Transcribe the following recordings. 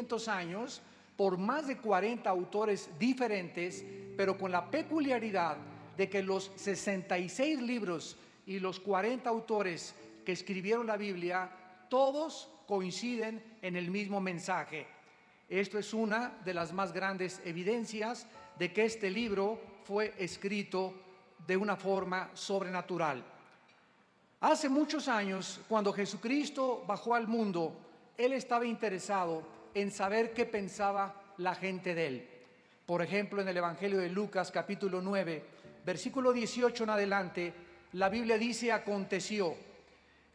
1500 años por más de 40 autores diferentes, pero con la peculiaridad de que los 66 libros y los 40 autores que escribieron la Biblia, todos coinciden en el mismo mensaje. Esto es una de las más grandes evidencias de que este libro fue escrito de una forma sobrenatural. Hace muchos años, cuando Jesucristo bajó al mundo, Él estaba interesado en saber qué pensaba la gente de Él. Por ejemplo, en el Evangelio de Lucas, capítulo 9, versículo 18 en adelante, la Biblia dice: aconteció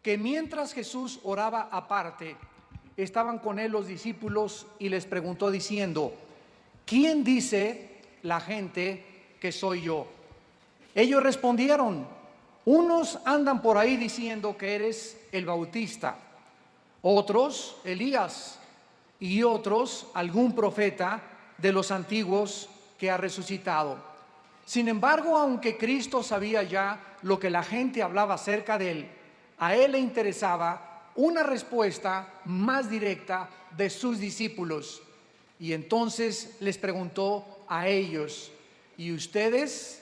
que mientras Jesús oraba aparte, estaban con Él los discípulos y les preguntó diciendo: ¿quién dice la gente que soy yo? Ellos respondieron: unos andan por ahí diciendo que eres el Bautista, otros Elías, y otros algún profeta de los antiguos que ha resucitado. Sin embargo, aunque Cristo sabía ya lo que la gente hablaba acerca de Él, a Él le interesaba una respuesta más directa de sus discípulos. Y entonces les preguntó a ellos: ¿y ustedes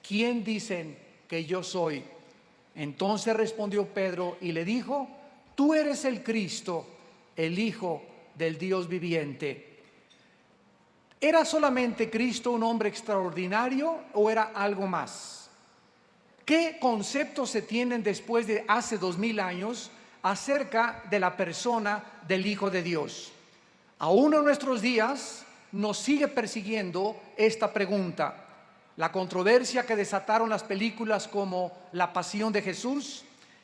quién dicen que yo soy? Entonces respondió Pedro y le dijo: tú eres el Cristo, el Hijo del Dios viviente. ¿Era solamente Cristo un hombre extraordinario o era algo más? ¿Qué conceptos se tienen después de hace 2000 años acerca de la persona del Hijo de Dios? Aún en nuestros días nos sigue persiguiendo esta pregunta. La controversia que desataron las películas como La Pasión de Jesús,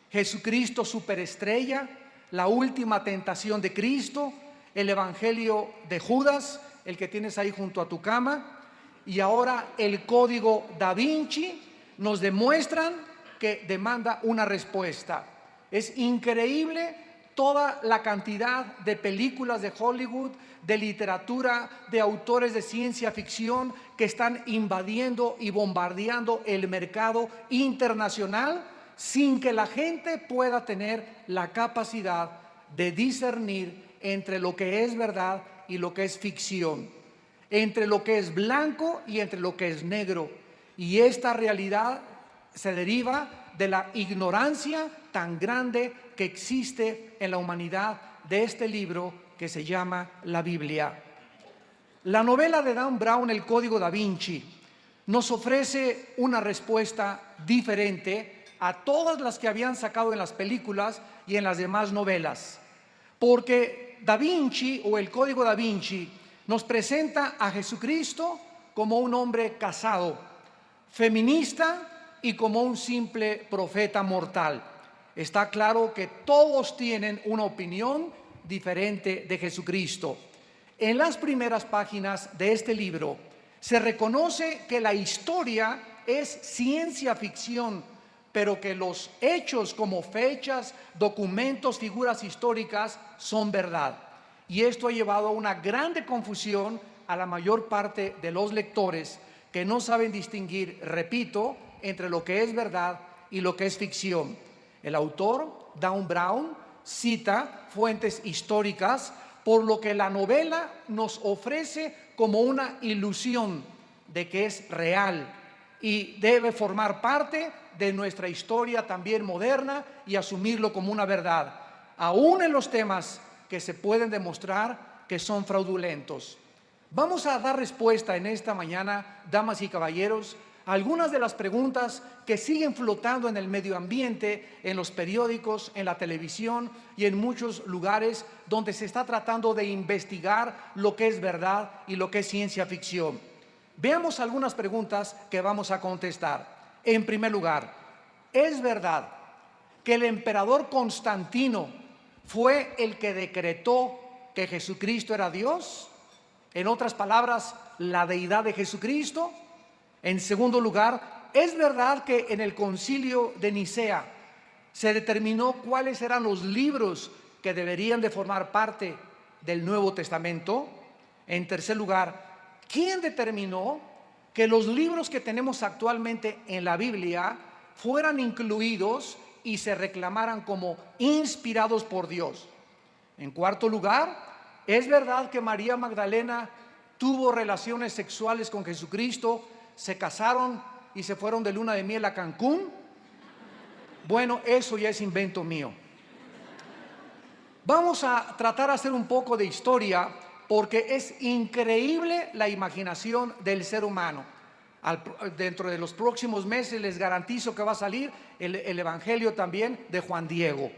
Jesucristo Superestrella, La Última Tentación de Cristo, el Evangelio de Judas, el que tienes ahí junto a tu cama, y ahora el Código Da Vinci, nos demuestran que demanda una respuesta. Es increíble toda la cantidad de películas de Hollywood, de literatura, de autores de ciencia ficción que están invadiendo y bombardeando el mercado internacional sin que la gente pueda tener la capacidad de discernir entre lo que es verdad y lo que es ficción, entre lo que es blanco y entre lo que es negro. Y esta realidad se deriva de la ignorancia tan grande que existe en la humanidad de este libro que se llama la Biblia. La novela de Dan Brown, El Código Da Vinci, nos ofrece una respuesta diferente a todas las que habían sacado en las películas y en las demás novelas, porque Da Vinci, o el Código Da Vinci, nos presenta a Jesucristo como un hombre casado, feminista y como un simple profeta mortal. Está claro que todos tienen una opinión diferente de Jesucristo. En las primeras páginas de este libro se reconoce que la historia es ciencia ficción, pero que los hechos como fechas, documentos, figuras históricas son verdad. Y esto ha llevado a una grande confusión a la mayor parte de los lectores que no saben distinguir, repito, entre lo que es verdad y lo que es ficción. El autor, Dan Brown, cita fuentes históricas, por lo que la novela nos ofrece como una ilusión de que es real y debe formar parte de nuestra historia también moderna y asumirlo como una verdad, aún en los temas que se pueden demostrar que son fraudulentos. Vamos a dar respuesta en esta mañana, damas y caballeros, a algunas de las preguntas que siguen flotando en el medio ambiente, en los periódicos, en la televisión y en muchos lugares donde se está tratando de investigar lo que es verdad y lo que es ciencia ficción. Veamos algunas preguntas que vamos a contestar. En primer lugar, ¿es verdad que el emperador Constantino fue el que decretó que Jesucristo era Dios? En otras palabras, la deidad de Jesucristo. En segundo lugar, ¿es verdad que en el concilio de Nicea se determinó cuáles eran los libros que deberían de formar parte del Nuevo Testamento? En tercer lugar, ¿quién determinó que los libros que tenemos actualmente en la Biblia fueran incluidos y se reclamaran como inspirados por Dios? En cuarto lugar, ¿Es verdad que María Magdalena tuvo relaciones sexuales con Jesucristo, se casaron y se fueron de luna de miel a Cancún? Bueno, eso ya es invento mío. Vamos a tratar de hacer un poco de historia porque es increíble la imaginación del ser humano. Dentro de los próximos meses les garantizo que va a salir el Evangelio también de Juan Diego.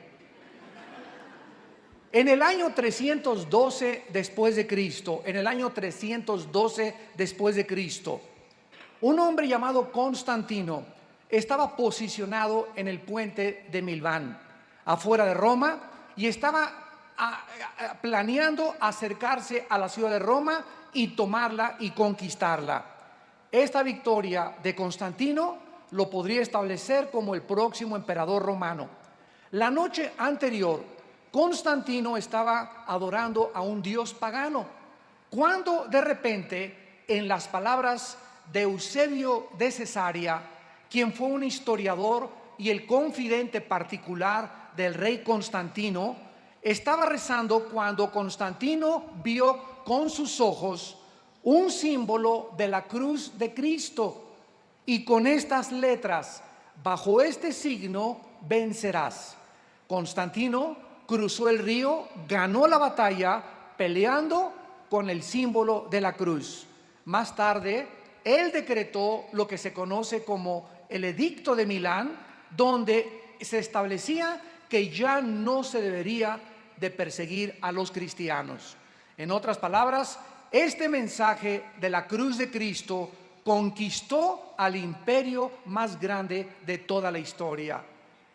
En el año 312 después de Cristo, un hombre llamado Constantino estaba posicionado en el puente de Milán, afuera de Roma, y estaba planeando acercarse a la ciudad de Roma y tomarla y conquistarla. Esta victoria de Constantino lo podría establecer como el próximo emperador romano. La noche anterior, Constantino estaba adorando a un dios pagano, cuando de repente, en las palabras de Eusebio de Cesarea, quien fue un historiador y el confidente particular del rey Constantino, estaba rezando cuando Constantino vio con sus ojos un símbolo de la cruz de Cristo, y con estas letras: bajo este signo vencerás. Constantino cruzó el río, ganó la batalla peleando con el símbolo de la cruz. Más tarde, él decretó lo que se conoce como el Edicto de Milán, donde se establecía que ya no se debería de perseguir a los cristianos. En otras palabras, este mensaje de la cruz de Cristo conquistó al imperio más grande de toda la historia.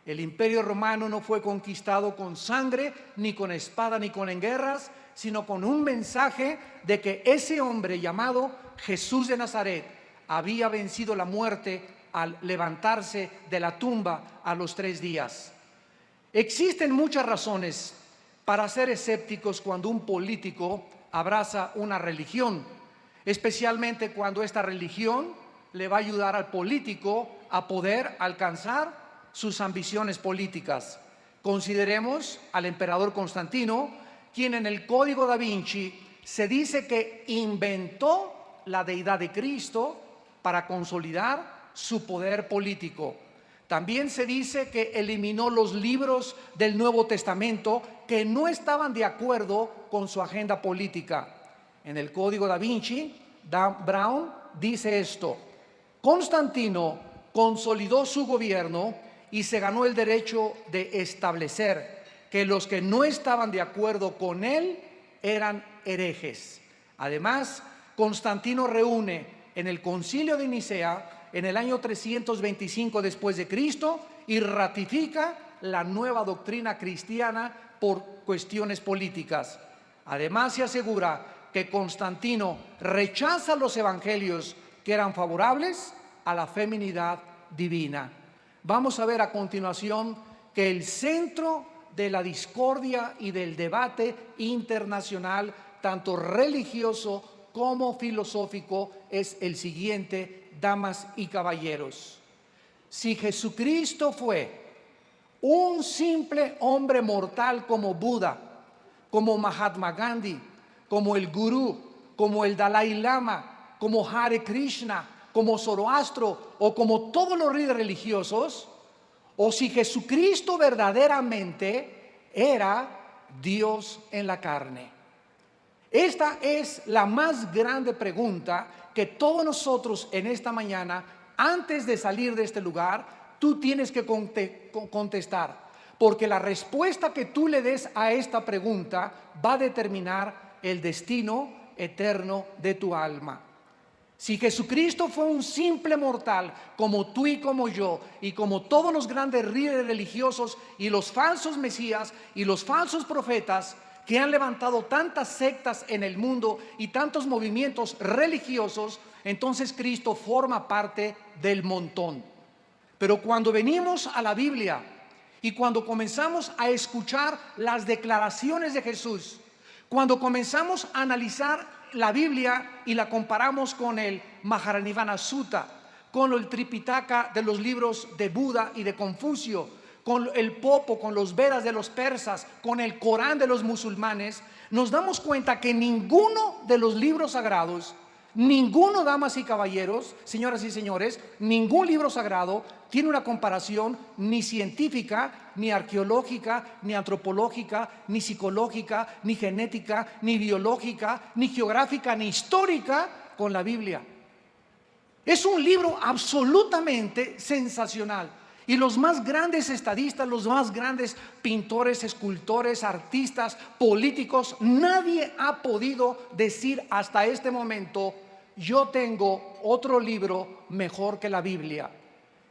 El imperio romano no fue conquistado con sangre, ni con espada, ni con guerras, sino con un mensaje de que ese hombre llamado Jesús de Nazaret había vencido la muerte al levantarse de la tumba a los 3 días. Existen muchas razones para ser escépticos cuando un político abraza una religión, especialmente cuando esta religión le va a ayudar al político a poder alcanzar sus ambiciones políticas. Consideremos al emperador Constantino, quien en el Código da Vinci se dice que inventó la deidad de Cristo para consolidar su poder político. También se dice que eliminó los libros del Nuevo Testamento que no estaban de acuerdo con su agenda política. En el Código da Vinci, Dan Brown dice esto: Constantino consolidó su gobierno y se ganó el derecho de establecer que los que no estaban de acuerdo con él eran herejes. Además, Constantino reúne en el Concilio de Nicea en el año 325 después de Cristo y ratifica la nueva doctrina cristiana por cuestiones políticas. Además, se asegura que Constantino rechaza los evangelios que eran favorables a la feminidad divina. Vamos a ver a continuación que el centro de la discordia y del debate internacional, tanto religioso como filosófico, es el siguiente, damas y caballeros. Si Jesucristo fue un simple hombre mortal como Buda, como Mahatma Gandhi, como el Gurú, como el Dalai Lama, como Hare Krishna, como Zoroastro o como todos los líderes religiosos, o si Jesucristo verdaderamente era Dios en la carne. Esta es la más grande pregunta que todos nosotros en esta mañana, antes de salir de este lugar, tú tienes que contestar, porque la respuesta que tú le des a esta pregunta va a determinar el destino eterno de tu alma. Si Jesucristo fue un simple mortal como tú y como yo, y como todos los grandes líderes religiosos y los falsos mesías y los falsos profetas que han levantado tantas sectas en el mundo y tantos movimientos religiosos, entonces Cristo forma parte del montón. Pero cuando venimos a la Biblia y cuando comenzamos a escuchar las declaraciones de Jesús, cuando comenzamos a analizar la Biblia y la comparamos con el Mahajanivana Sutta, con el Tripitaka de los libros de Buda y de Confucio, con el Popo, con los Vedas de los persas, con el Corán de los musulmanes, nos damos cuenta que ninguno de los libros sagrados, ninguno, damas y caballeros, señoras y señores, ningún libro sagrado tiene una comparación ni científica, ni arqueológica, ni antropológica, ni psicológica, ni genética, ni biológica, ni geográfica, ni histórica con la Biblia. Es un libro absolutamente sensacional. Y los más grandes estadistas, los más grandes pintores, escultores, artistas, políticos, nadie ha podido decir hasta este momento: yo tengo otro libro mejor que la Biblia.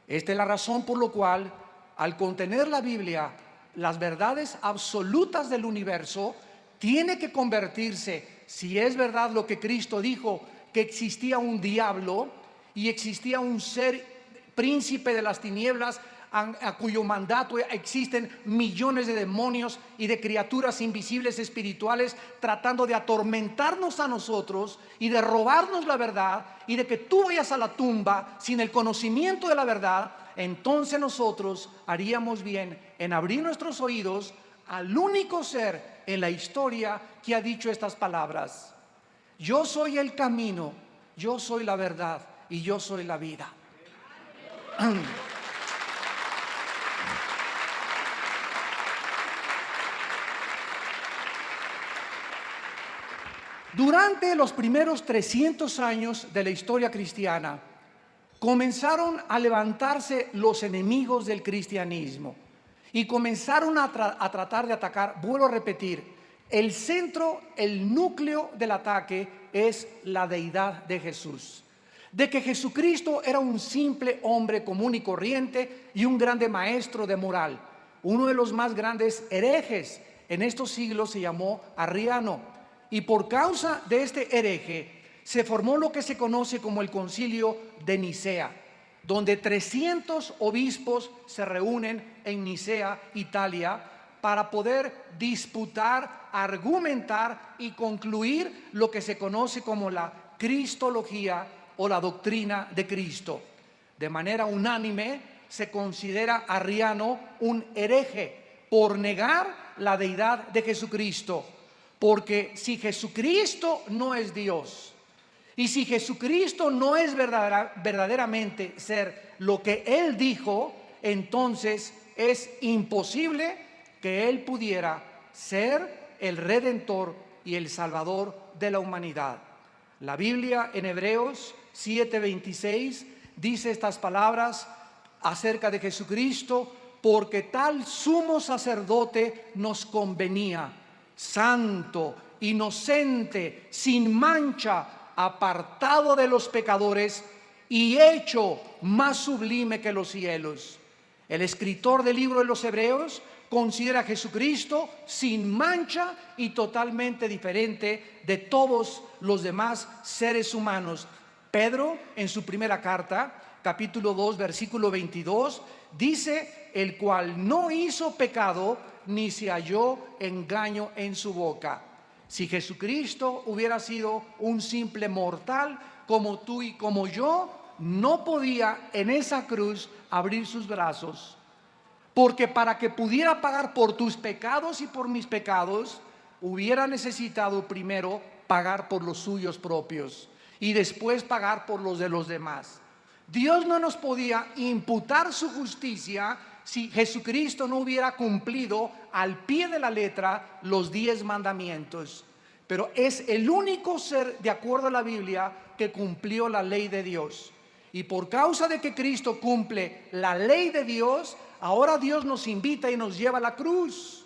Esta es la razón por la cual, al contener la Biblia las verdades absolutas del universo, tiene que convertirse, si es verdad lo que Cristo dijo, que existía un diablo y existía un ser príncipe de las tinieblas a cuyo mandato existen millones de demonios y de criaturas invisibles espirituales tratando de atormentarnos a nosotros y de robarnos la verdad, y de que tú vayas a la tumba sin el conocimiento de la verdad, entonces nosotros haríamos bien en abrir nuestros oídos al único ser en la historia que ha dicho estas palabras: yo soy el camino, yo soy la verdad y yo soy la vida. Durante los primeros 300 años de la historia cristiana, comenzaron a levantarse los enemigos del cristianismo y comenzaron a tratar de atacar. Vuelvo a repetir, el centro, el núcleo del ataque es la deidad de Jesús. De que Jesucristo era un simple hombre común y corriente y un grande maestro de moral. Uno de los más grandes herejes en estos siglos se llamó Arriano, y por causa de este hereje se formó lo que se conoce como el Concilio de Nicea, donde 300 obispos se reúnen en Nicea, Italia, para poder disputar, argumentar y concluir lo que se conoce como la cristología o la doctrina de Cristo. De manera unánime se considera a Arriano un hereje por negar la deidad de Jesucristo, porque si Jesucristo no es Dios y si Jesucristo no es verdaderamente ser lo que Él dijo, entonces es imposible que Él pudiera ser el Redentor y el Salvador de la humanidad. La Biblia en Hebreos 7:26 dice estas palabras acerca de Jesucristo: porque tal sumo sacerdote nos convenía, santo, inocente, sin mancha, apartado de los pecadores y hecho más sublime que los cielos. El escritor del libro de los Hebreos considera a Jesucristo sin mancha y totalmente diferente de todos los demás seres humanos. Pedro, en su primera carta, capítulo 2, versículo 22, dice: el cual no hizo pecado, ni se halló engaño en su boca. Si Jesucristo hubiera sido un simple mortal como tú y como yo, no podía en esa cruz abrir sus brazos, porque para que pudiera pagar por tus pecados y por mis pecados, hubiera necesitado primero pagar por los suyos propios y después pagar por los de los demás. Dios no nos podía imputar su justicia si Jesucristo no hubiera cumplido al pie de la letra los 10 mandamientos. Pero es el único ser, de acuerdo a la Biblia, que cumplió la ley de Dios. Y por causa de que Cristo cumple la ley de Dios, ahora Dios nos invita y nos lleva a la cruz.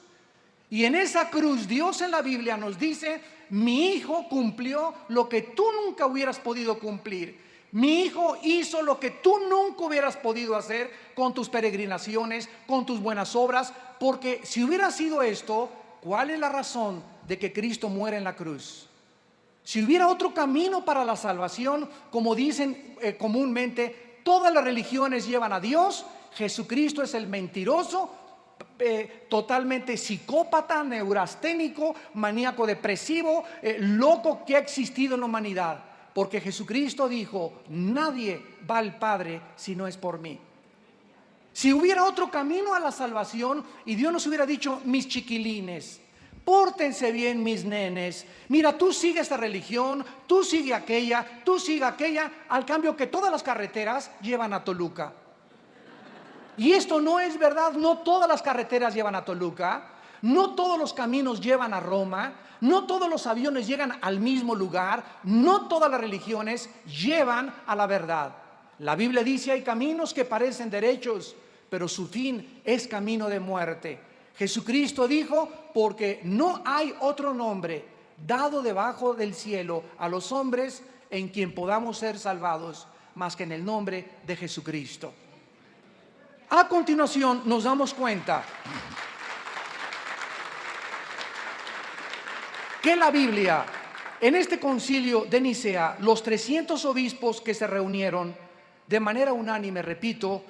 Y en esa cruz Dios en la Biblia nos dice: mi hijo cumplió lo que tú nunca hubieras podido cumplir. Mi hijo hizo lo que tú nunca hubieras podido hacer con tus peregrinaciones, con tus buenas obras, porque si hubiera sido esto, ¿cuál es la razón de que Cristo muera en la cruz? Si hubiera otro camino para la salvación, como dicen comúnmente, todas las religiones llevan a Dios, Jesucristo es el mentiroso, totalmente psicópata, neurasténico, maníaco depresivo, loco que ha existido en la humanidad. Porque Jesucristo dijo: nadie va al Padre si no es por mí. Si hubiera otro camino a la salvación y Dios nos hubiera dicho: mis chiquilines, Pórtense bien, mis nenes. Mira, tú sigue esta religión, tú sigue aquella, tú sigue aquella, al cambio que todas las carreteras llevan a Toluca. Y esto no es verdad, no todas las carreteras llevan a Toluca, no todos los caminos llevan a Roma, no todos los aviones llegan al mismo lugar, no todas las religiones llevan a la verdad. La Biblia dice: hay caminos que parecen derechos, pero su fin es camino de muerte. Jesucristo dijo: porque no hay otro nombre dado debajo del cielo a los hombres en quien podamos ser salvados, más que en el nombre de Jesucristo. A continuación nos damos cuenta que la Biblia, en este concilio de Nicea, los 300 obispos que se reunieron de manera unánime, repito,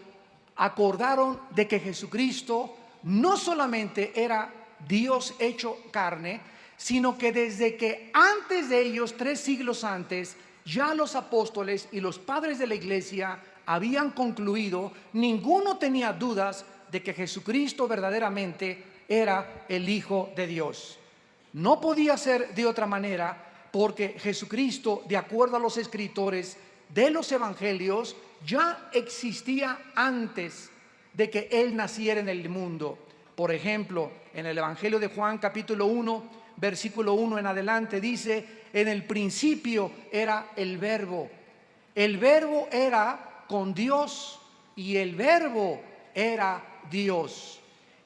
acordaron de que Jesucristo no solamente era Dios hecho carne, sino que desde que antes de ellos, 3 siglos antes, ya los apóstoles y los padres de la iglesia habían concluido, ninguno tenía dudas de que Jesucristo verdaderamente era el Hijo de Dios. No podía ser de otra manera, porque Jesucristo, de acuerdo a los escritores de los evangelios, ya existía antes de que Él naciera en el mundo. Por ejemplo, en el Evangelio de Juan capítulo 1, versículo 1 en adelante, dice: en el principio era el Verbo era con Dios y el Verbo era Dios.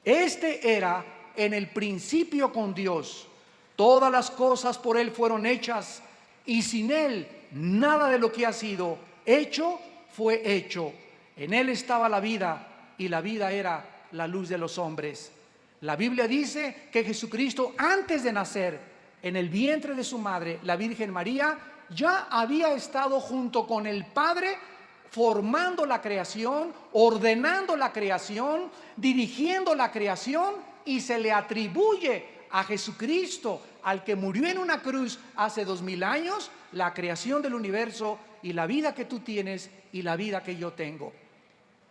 Este era en el principio con Dios. Todas las cosas por Él fueron hechas, y sin Él nada de lo que ha sido hecho fue hecho. En Él estaba la vida, y la vida era la luz de los hombres. La Biblia dice que Jesucristo, antes de nacer en el vientre de su madre, la Virgen María, ya había estado junto con el Padre formando la creación, ordenando la creación, dirigiendo la creación, y se le atribuye a Jesucristo, al que murió en una cruz hace 2000 años, la creación del universo y la vida que tú tienes y la vida que yo tengo.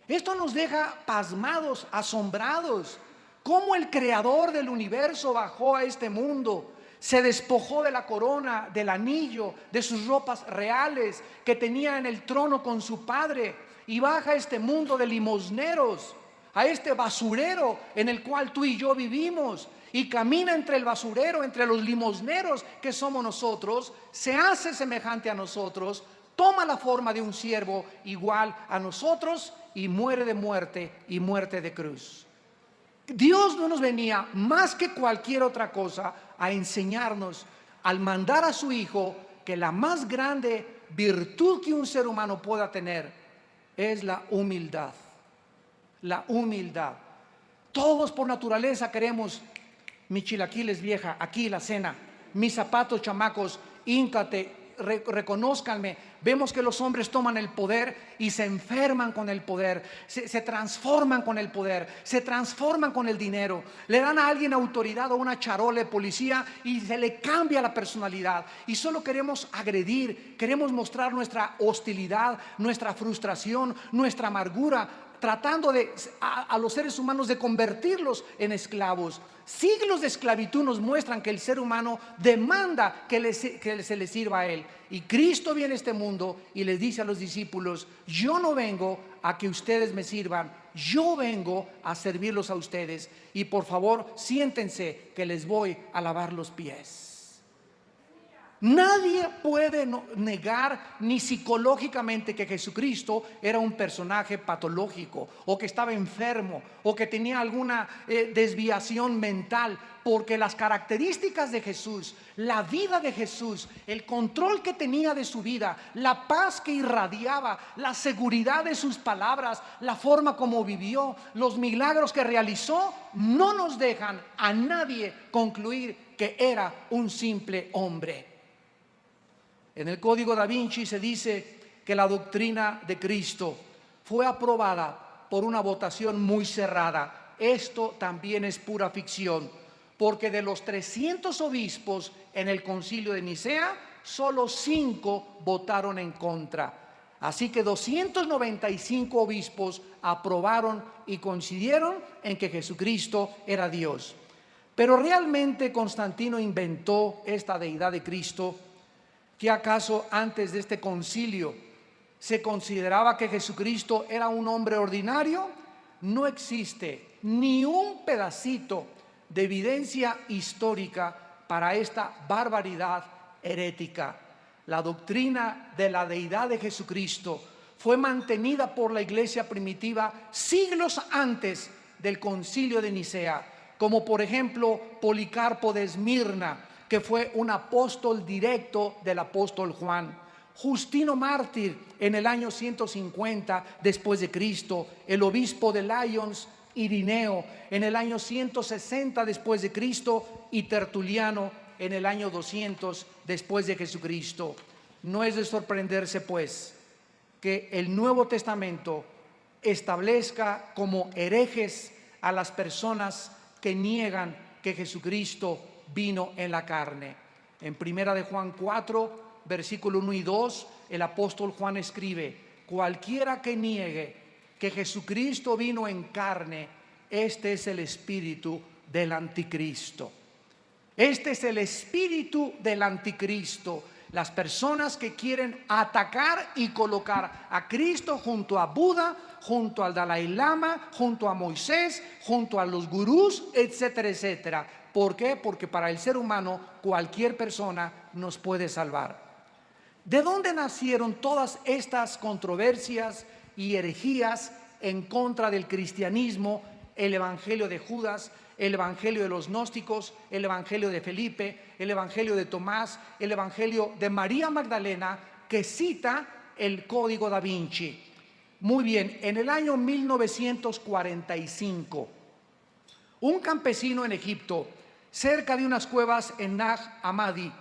Esto nos deja pasmados, asombrados. Cómo el creador del universo bajó a este mundo, se despojó de la corona, del anillo, de sus ropas reales que tenía en el trono con su padre, y baja a este mundo de limosneros, a este basurero en el cual tú y yo vivimos, y camina entre el basurero, entre los limosneros que somos nosotros, se hace semejante a nosotros, toma la forma de un siervo igual a nosotros, y muere de muerte, y muerte de cruz. Dios no nos venía más que cualquier otra cosa a enseñarnos, al mandar a su Hijo, que la más grande virtud que un ser humano pueda tener es la humildad. La humildad. Todos por naturaleza queremos: mi chilaquiles vieja, aquí la cena, mis zapatos chamacos, híncate, reconózcanme. Vemos que los hombres toman el poder y se enferman con el poder, se transforman con el poder, se transforman con el dinero. Le dan a alguien autoridad o una charola de policía y se le cambia la personalidad, y solo queremos agredir, queremos mostrar nuestra hostilidad, nuestra frustración, nuestra amargura, tratando a los seres humanos de convertirlos en esclavos. Siglos de esclavitud nos muestran que el ser humano demanda que se le sirva a Él. Y Cristo viene a este mundo y les dice a los discípulos: yo no vengo a que ustedes me sirvan, yo vengo a servirlos a ustedes. Y por favor, siéntense, que les voy a lavar los pies. Nadie puede negar, ni psicológicamente, que Jesucristo era un personaje patológico, o que estaba enfermo, o que tenía alguna desviación mental, porque las características de Jesús, la vida de Jesús, el control que tenía de su vida, la paz que irradiaba, la seguridad de sus palabras, la forma como vivió, los milagros que realizó, no nos dejan a nadie concluir que era un simple hombre. En el Código Da Vinci se dice que la doctrina de Cristo fue aprobada por una votación muy cerrada. Esto también es pura ficción, porque de los 300 obispos en el concilio de Nicea, solo 5 votaron en contra. Así que 295 obispos aprobaron y coincidieron en que Jesucristo era Dios. Pero ¿realmente Constantino inventó esta deidad de Cristo? ¿Qué acaso antes de este concilio se consideraba que Jesucristo era un hombre ordinario? No existe ni un pedacito de evidencia histórica para esta barbaridad herética. La doctrina de la deidad de Jesucristo fue mantenida por la iglesia primitiva siglos antes del concilio de Nicea, como por ejemplo Policarpo de Esmirna, que fue un apóstol directo del apóstol Juan. Justino Mártir en el año 150 después de Cristo, el obispo de Lyons, Irineo, en el año 160 después de Cristo, y Tertuliano en el año 200 después de Jesucristo. No es de sorprenderse, pues, que el Nuevo Testamento establezca como herejes a las personas que niegan que Jesucristo vino en la carne. En primera de Juan 4, versículo 1 y 2, el apóstol Juan escribe: cualquiera que niegue que Jesucristo vino en carne, este es el espíritu del anticristo. Este es el espíritu del anticristo. Las personas que quieren atacar y colocar a Cristo junto a Buda, junto al Dalai Lama, junto a Moisés, junto a los gurús, etcétera, etcétera. ¿Por qué? Porque para el ser humano cualquier persona nos puede salvar. ¿De dónde nacieron todas estas controversias y herejías en contra del cristianismo? El evangelio de Judas, el evangelio de los gnósticos, el evangelio de Felipe, el evangelio de Tomás, el evangelio de María Magdalena, que cita el Código da Vinci. Muy bien, en el año 1945, un campesino en Egipto, cerca de unas cuevas en Nag Hammadi,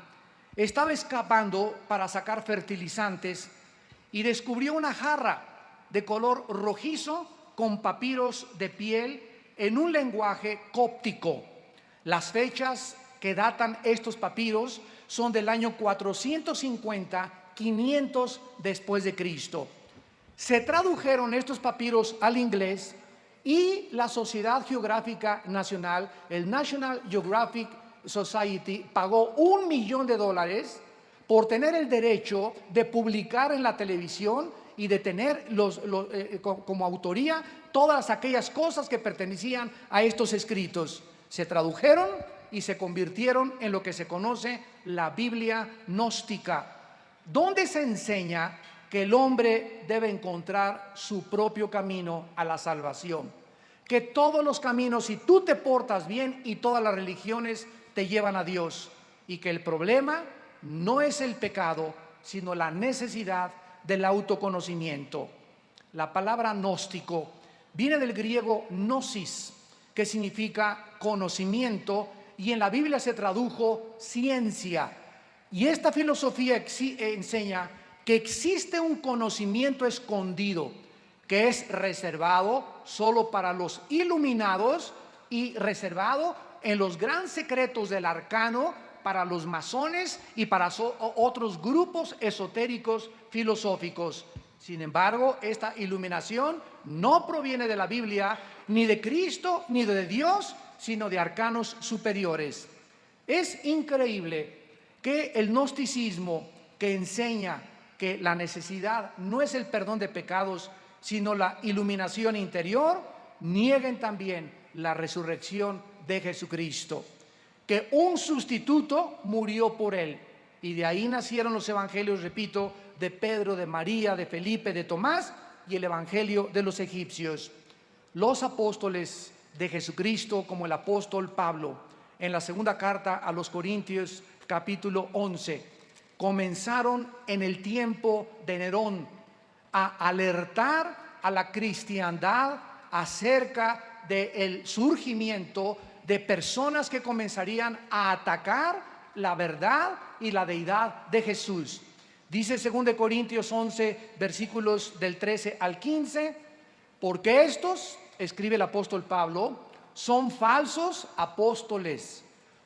estaba escapando para sacar fertilizantes y descubrió una jarra de color rojizo con papiros de piel en un lenguaje cóptico. Las fechas que datan estos papiros son del año 450, 500 después de Cristo. Se tradujeron estos papiros al inglés y la Sociedad Geográfica Nacional, el National Geographic Society, pagó $1 millón por tener el derecho de publicar en la televisión y de tener como autoría todas aquellas cosas que pertenecían a estos escritos. Se tradujeron y se convirtieron en lo que se conoce la Biblia gnóstica, donde se enseña que el hombre debe encontrar su propio camino a la salvación, que todos los caminos, si tú te portas bien, y todas las religiones te llevan a Dios, y que el problema no es el pecado, sino la necesidad del autoconocimiento. La palabra gnóstico viene del griego gnosis, que significa conocimiento, y en la Biblia se tradujo ciencia. Y esta filosofía enseña que existe un conocimiento escondido que es reservado solo para los iluminados y reservado en los grandes secretos del arcano para los masones y para otros grupos esotéricos filosóficos. Sin embargo, esta iluminación no proviene de la Biblia, ni de Cristo, ni de Dios, sino de arcanos superiores. Es increíble que el gnosticismo, que enseña que la necesidad no es el perdón de pecados, sino la iluminación interior, nieguen también la resurrección de Jesucristo, que un sustituto murió por él. Y de ahí nacieron los evangelios, repito, de Pedro, de María, de Felipe, de Tomás, y el evangelio de los egipcios. Los apóstoles de Jesucristo, como el apóstol Pablo, en la segunda carta a los Corintios, capítulo 11, comenzaron en el tiempo de Nerón a alertar a la cristiandad acerca del surgimiento de personas que comenzarían a atacar la verdad y la deidad de Jesús. Dice 2 Corintios 11, versículos del 13 al 15, porque estos, escribe el apóstol Pablo, son falsos apóstoles,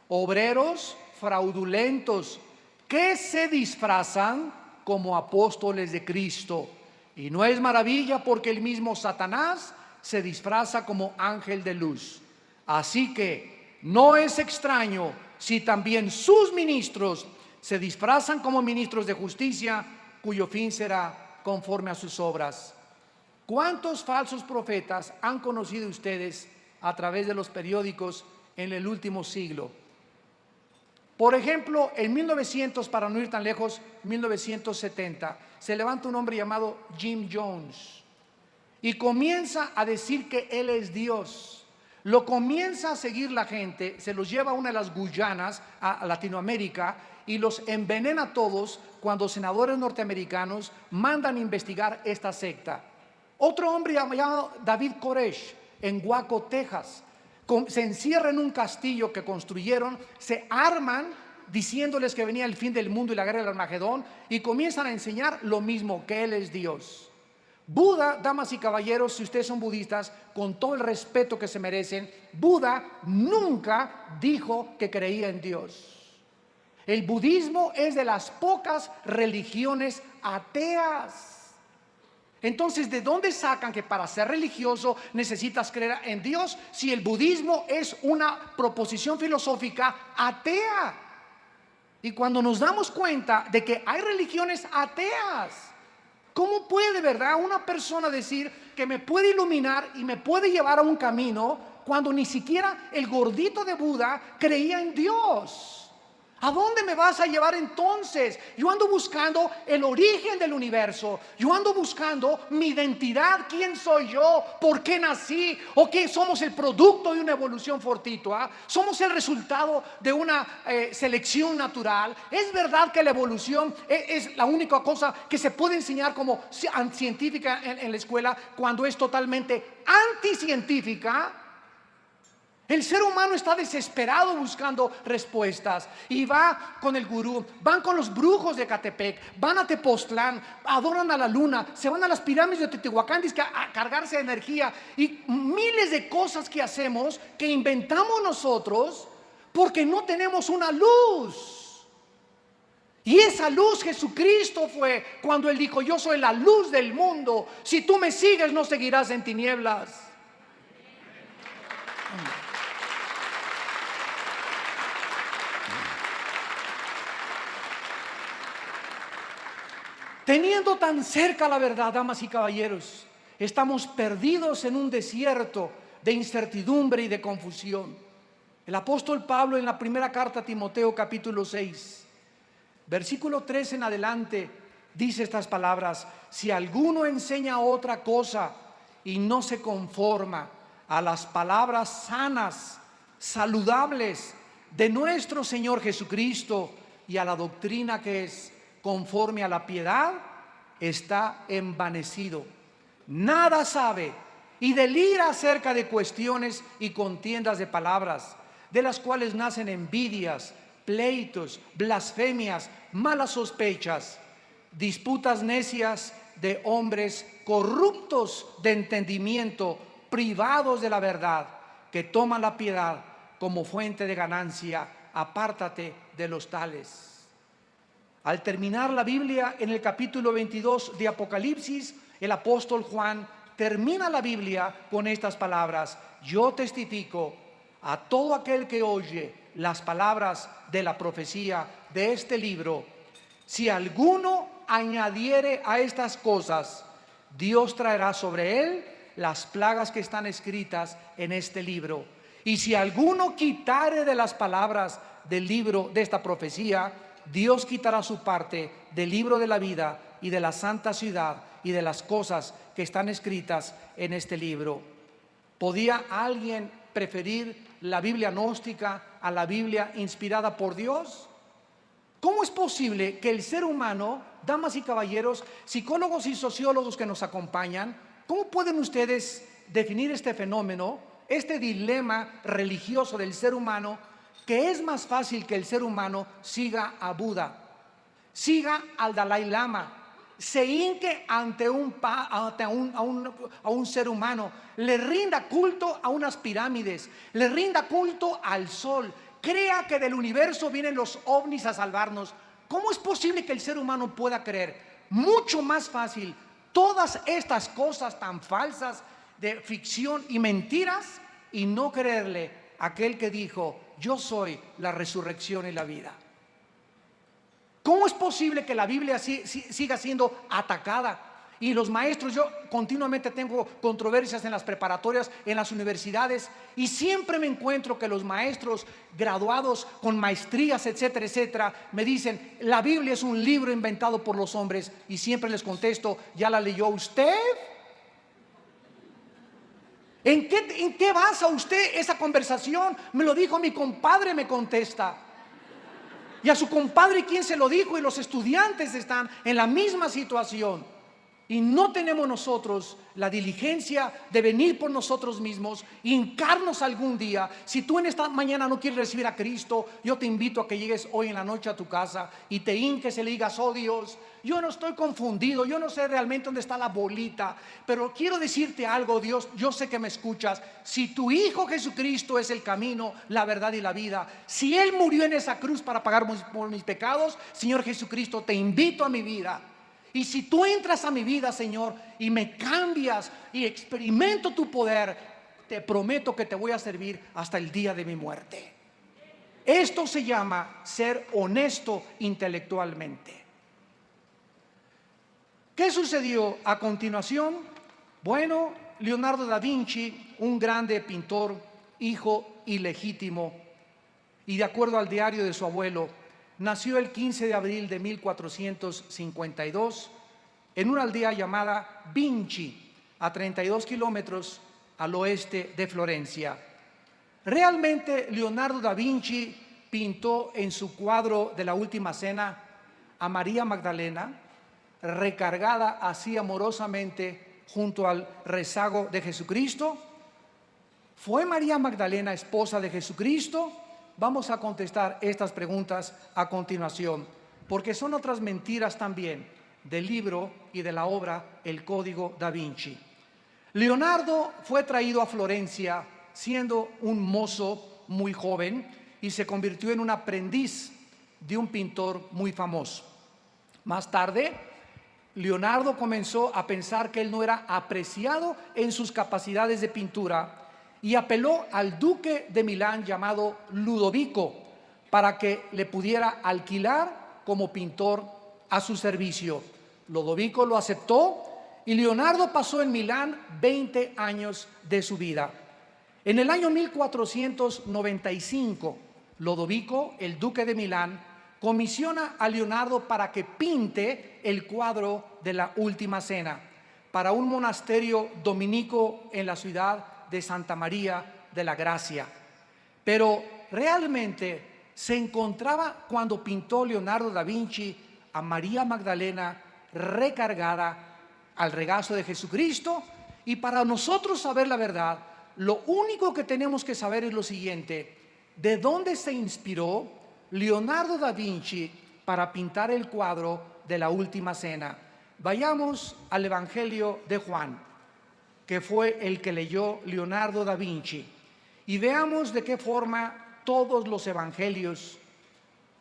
obreros fraudulentos, que se disfrazan como apóstoles de Cristo. Y no es maravilla, porque el mismo Satanás se disfraza como ángel de luz. Así que no es extraño si también sus ministros se disfrazan como ministros de justicia, cuyo fin será conforme a sus obras. ¿Cuántos falsos profetas han conocido ustedes a través de los periódicos en el último siglo? Por ejemplo, en 1900, para no ir tan lejos, 1970, se levanta un hombre llamado Jim Jones y comienza a decir que él es Dios. Lo comienza a seguir la gente, se los lleva a una de las Guyanas, a Latinoamérica, y los envenena a todos cuando senadores norteamericanos mandan investigar esta secta. Otro hombre llamado David Koresh, en Waco, Texas, se encierra en un castillo que construyeron, se arman diciéndoles que venía el fin del mundo y la guerra del Armagedón, y comienzan a enseñar lo mismo, que Él es Dios. Buda, damas y caballeros, si ustedes son budistas, con todo el respeto que se merecen, Buda nunca dijo que creía en Dios. El budismo es de las pocas religiones ateas. Entonces, ¿de dónde sacan que para ser religioso necesitas creer en Dios si el budismo es una proposición filosófica atea? Y cuando nos damos cuenta de que hay religiones ateas, ¿cómo puede, verdad, una persona decir que me puede iluminar y me puede llevar a un camino cuando ni siquiera el gordito de Buda creía en Dios? ¿A dónde me vas a llevar entonces? Yo ando buscando el origen del universo. Yo ando buscando mi identidad. ¿Quién soy yo? ¿Por qué nací? ¿O qué somos el producto de una evolución fortuita? ¿Somos el resultado de una selección natural? ¿Es verdad que la evolución es la única cosa que se puede enseñar como científica en la escuela cuando es totalmente anticientífica? El ser humano está desesperado buscando respuestas y va con el gurú, van con los brujos de Catepec, van a Tepoztlán, adoran a la luna, se van a las pirámides de Teotihuacán a cargarse de energía y miles de cosas que hacemos, que inventamos nosotros porque no tenemos una luz. Y esa luz Jesucristo fue cuando Él dijo: yo soy la luz del mundo, si tú me sigues no seguirás en tinieblas. Teniendo tan cerca la verdad, damas y caballeros, estamos perdidos en un desierto de incertidumbre y de confusión. El apóstol Pablo, en la primera carta a Timoteo, capítulo 6, versículo 3 en adelante, dice estas palabras: si alguno enseña otra cosa y no se conforma a las palabras sanas, saludables de nuestro Señor Jesucristo y a la doctrina que es conforme a la piedad, está envanecido, nada sabe y delira acerca de cuestiones y contiendas de palabras, de las cuales nacen envidias, pleitos, blasfemias, malas sospechas, disputas necias de hombres corruptos de entendimiento, privados de la verdad, que toman la piedad como fuente de ganancia. Apártate de los tales. Al terminar la Biblia, en el capítulo 22 de Apocalipsis, el apóstol Juan termina la Biblia con estas palabras: yo testifico a todo aquel que oye las palabras de la profecía de este libro, si alguno añadiere a estas cosas, Dios traerá sobre él las plagas que están escritas en este libro. Y si alguno quitare de las palabras del libro de esta profecía, Dios quitará su parte del libro de la vida y de la santa ciudad y de las cosas que están escritas en este libro. ¿Podía alguien preferir la Biblia gnóstica a la Biblia inspirada por Dios? ¿Cómo es posible que el ser humano, damas y caballeros, psicólogos y sociólogos que nos acompañan, cómo pueden ustedes definir este fenómeno, este dilema religioso del ser humano, que es más fácil que el ser humano siga a Buda, siga al Dalai Lama, se hinque ante un ser humano, le rinda culto a unas pirámides, le rinda culto al sol, crea que del universo vienen los ovnis a salvarnos? ¿Cómo es posible que el ser humano pueda creer mucho más fácil todas estas cosas tan falsas de ficción y mentiras y no creerle aquel que dijo: yo soy la resurrección y la vida. ¿Cómo es posible que la Biblia siga siendo atacada? Y los maestros, yo continuamente tengo controversias en las preparatorias, en las universidades, y siempre me encuentro que los maestros graduados con maestrías, etcétera, etcétera, me dicen: la Biblia es un libro inventado por los hombres. Y siempre les contesto: ¿ya la leyó usted? ¿En qué basa usted esa conversación? Me lo dijo mi compadre, me contesta. Y a su compadre, ¿quién se lo dijo? Y los estudiantes están en la misma situación. Y no tenemos nosotros la diligencia de venir por nosotros mismos, hincarnos algún día. Si tú en esta mañana no quieres recibir a Cristo, yo te invito a que llegues hoy en la noche a tu casa y te hinques y le digas: oh Dios, yo no estoy confundido, yo no sé realmente dónde está la bolita, pero quiero decirte algo, Dios, yo sé que me escuchas. Si tu Hijo Jesucristo es el camino, la verdad y la vida, si Él murió en esa cruz para pagar por mis pecados, Señor Jesucristo, te invito a mi vida. Y si tú entras a mi vida, Señor, y me cambias y experimento tu poder, te prometo que te voy a servir hasta el día de mi muerte. Esto se llama ser honesto intelectualmente. ¿Qué sucedió a continuación? Bueno, Leonardo da Vinci, un grande pintor, hijo ilegítimo, y de acuerdo al diario de su abuelo, nació el 15 de abril de 1452 en una aldea llamada Vinci, a 32 kilómetros al oeste de Florencia. Realmente Leonardo da Vinci pintó en su cuadro de la Última Cena a María Magdalena recargada así amorosamente junto al rezago de Jesucristo. ¿Fue María Magdalena esposa de Jesucristo? Vamos a contestar estas preguntas a continuación, porque son otras mentiras también del libro y de la obra El Código da Vinci. Leonardo fue traído a Florencia siendo un mozo muy joven y se convirtió en un aprendiz de un pintor muy famoso. Más tarde, Leonardo comenzó a pensar que él no era apreciado en sus capacidades de pintura y apeló al duque de Milán llamado Ludovico para que le pudiera alquilar como pintor a su servicio. Ludovico lo aceptó y Leonardo pasó en Milán 20 años de su vida. En el año 1495, Ludovico, el duque de Milán, comisiona a Leonardo para que pinte el cuadro de la Última Cena para un monasterio dominico en la ciudad de Santa María de la Gracia. Pero realmente se encontraba cuando pintó Leonardo da Vinci a María Magdalena recargada al regazo de Jesucristo. Y para nosotros saber la verdad, lo único que tenemos que saber es lo siguiente: ¿de dónde se inspiró Leonardo da Vinci para pintar el cuadro de la Última Cena? Vayamos al Evangelio de Juan, que fue el que leyó Leonardo da Vinci, y veamos de qué forma todos los evangelios,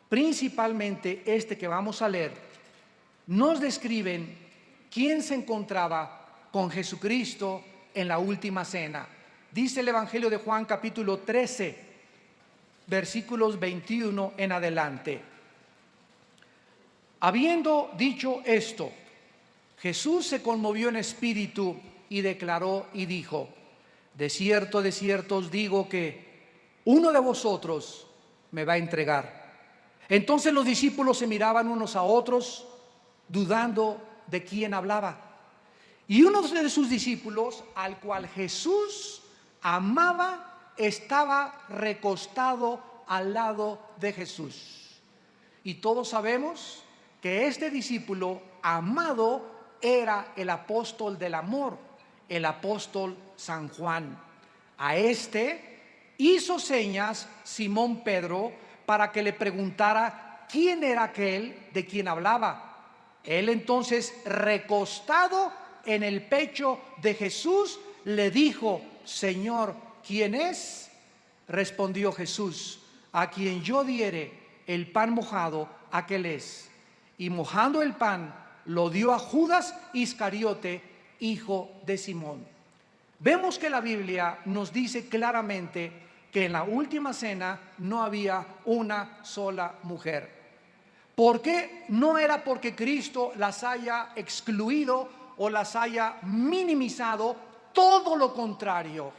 principalmente este que vamos a leer, nos describen quién se encontraba con Jesucristo en la Última Cena. Dice el Evangelio de Juan capítulo 13, versículos 21 en adelante. Habiendo dicho esto, Jesús se conmovió en espíritu y declaró y dijo: de cierto os digo que uno de vosotros me va a entregar. Entonces los discípulos se miraban unos a otros, dudando de quién hablaba. Y uno de sus discípulos, al cual Jesús amaba, estaba recostado al lado de Jesús. Y todos sabemos que este discípulo amado era el apóstol del amor, el apóstol San Juan. A este hizo señas Simón Pedro para que le preguntara quién era aquel de quien hablaba. Él entonces, recostado en el pecho de Jesús, le dijo: Señor, ¿quién es? Respondió Jesús: a quien yo diere el pan mojado, aquel es. Y mojando el pan, lo dio a Judas Iscariote, hijo de Simón. Vemos que la Biblia nos dice claramente que en la última cena no había una sola mujer. ¿Por qué? No era porque Cristo las haya excluido o las haya minimizado, todo lo contrario.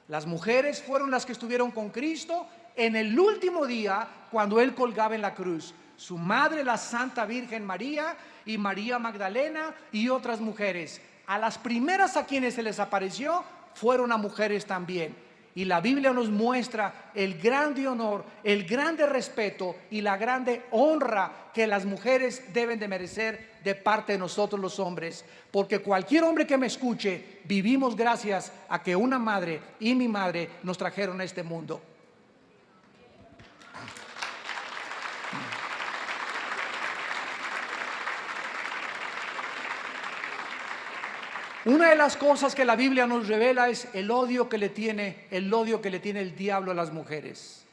Las mujeres fueron las que estuvieron con Cristo en el último día cuando Él colgaba en la cruz. Su madre, la Santa Virgen María, y María Magdalena y otras mujeres. A las primeras a quienes se les apareció fueron a mujeres también. Y la Biblia nos muestra el grande honor, el grande respeto y la grande honra que las mujeres deben de merecer de parte de nosotros los hombres. Porque cualquier hombre que me escuche, vivimos gracias a que una madre y mi madre nos trajeron a este mundo. Una de las cosas que la Biblia nos revela es el odio que le tiene el diablo a las mujeres.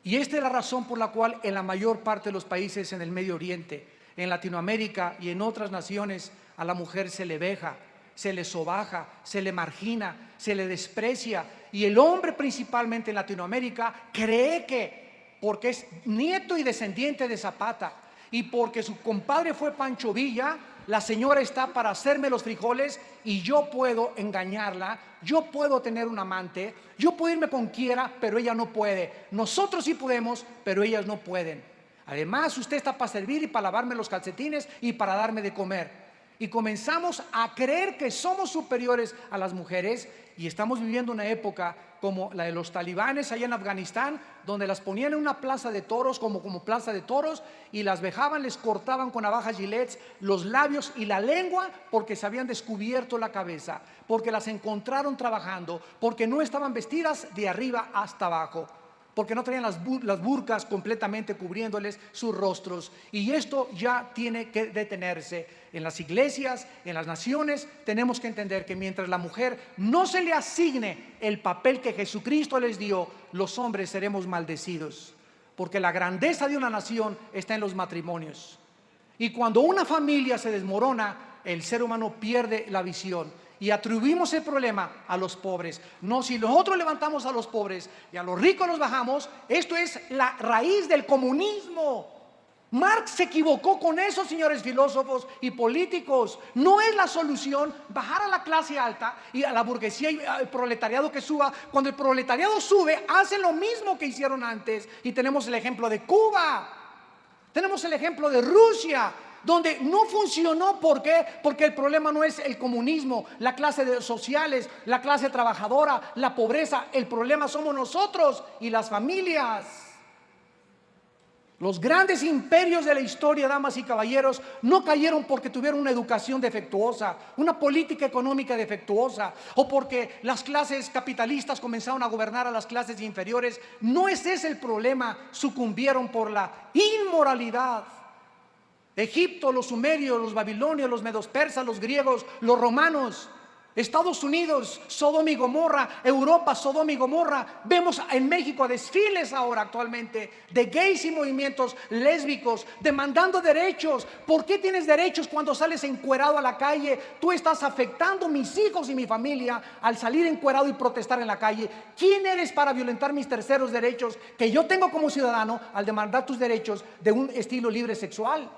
Y esta es la razón por la cual en la mayor parte de los países en el Medio Oriente, en Latinoamérica y en otras naciones, a la mujer se le veja, se le sobaja, se le margina, se le desprecia. Y el hombre, principalmente en Latinoamérica, cree que porque es nieto y descendiente de Zapata y porque su compadre fue Pancho Villa, la señora está para hacerme los frijoles y yo puedo engañarla, yo puedo tener un amante, yo puedo irme con quiera, pero ella no puede. Nosotros sí podemos, pero ellas no pueden. Además, usted está para servir y para lavarme los calcetines y para darme de comer. Y comenzamos a creer que somos superiores a las mujeres, y estamos viviendo una época como la de los talibanes allá en Afganistán, donde las ponían en una plaza de toros como plaza de toros y las vejaban, les cortaban con navajas Gillette los labios y la lengua porque se habían descubierto la cabeza, porque las encontraron trabajando, porque no estaban vestidas de arriba hasta abajo, porque no traían las burcas completamente cubriéndoles sus rostros. Y esto ya tiene que detenerse. En las iglesias, en las naciones, tenemos que entender que mientras la mujer no se le asigne el papel que Jesucristo les dio, los hombres seremos maldecidos. Porque la grandeza de una nación está en los matrimonios. Y cuando una familia se desmorona, el ser humano pierde la visión. Y atribuimos el problema a los pobres. No, si nosotros levantamos a los pobres y a los ricos los bajamos, esto es la raíz del comunismo. Marx se equivocó con eso, señores filósofos y políticos. No es la solución bajar a la clase alta y a la burguesía y al proletariado que suba. Cuando el proletariado sube, hacen lo mismo que hicieron antes. Y tenemos el ejemplo de Cuba, tenemos el ejemplo de Rusia, donde no funcionó. ¿Por qué? Porque el problema no es el comunismo, la clase sociales, la clase trabajadora, la pobreza. El problema somos nosotros y las familias. Los grandes imperios de la historia, damas y caballeros, no cayeron porque tuvieron una educación defectuosa, una política económica defectuosa, o porque las clases capitalistas comenzaron a gobernar a las clases inferiores. No es ese el problema. Sucumbieron por la inmoralidad. Egipto, los sumerios, los babilonios, los medos persas, los griegos, los romanos, Estados Unidos, Sodoma y Gomorra, Europa, Sodoma y Gomorra. Vemos en México desfiles ahora actualmente de gays y movimientos lésbicos demandando derechos. ¿Por qué tienes derechos cuando sales encuerado a la calle? Tú estás afectando a mis hijos y mi familia al salir encuerado y protestar en la calle. ¿Quién eres para violentar mis terceros derechos que yo tengo como ciudadano al demandar tus derechos de un estilo libre sexual?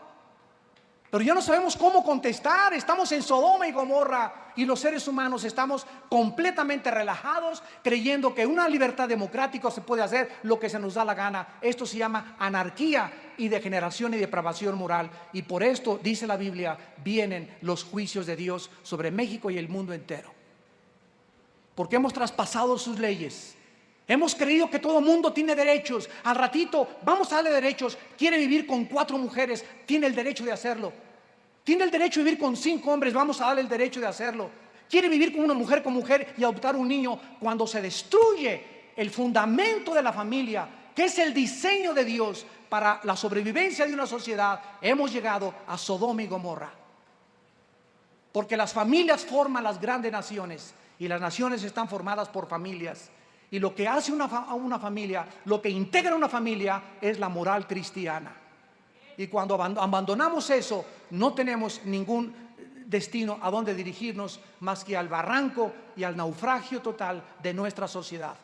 Pero ya no sabemos cómo contestar. Estamos en Sodoma y Gomorra y los seres humanos estamos completamente relajados, creyendo que una libertad democrática se puede hacer lo que se nos da la gana. Esto se llama anarquía y degeneración y depravación moral. Y por esto, dice la Biblia, vienen los juicios de Dios sobre México y el mundo entero. Porque hemos traspasado sus leyes. Hemos creído que todo mundo tiene derechos. Al ratito vamos a darle derechos. Quiere vivir con 4 mujeres, tiene el derecho de hacerlo. Tiene el derecho de vivir con 5 hombres, vamos a darle el derecho de hacerlo. Quiere vivir con una mujer con mujer y adoptar un niño. Cuando se destruye el fundamento de la familia, que es el diseño de Dios para la sobrevivencia de una sociedad, hemos llegado a Sodoma y Gomorra. Porque las familias forman las grandes naciones y las naciones están formadas por familias. Y lo que hace una familia, lo que integra una familia es la moral cristiana. Y cuando abandonamos eso, no tenemos ningún destino a donde dirigirnos más que al barranco y al naufragio total de nuestra sociedad.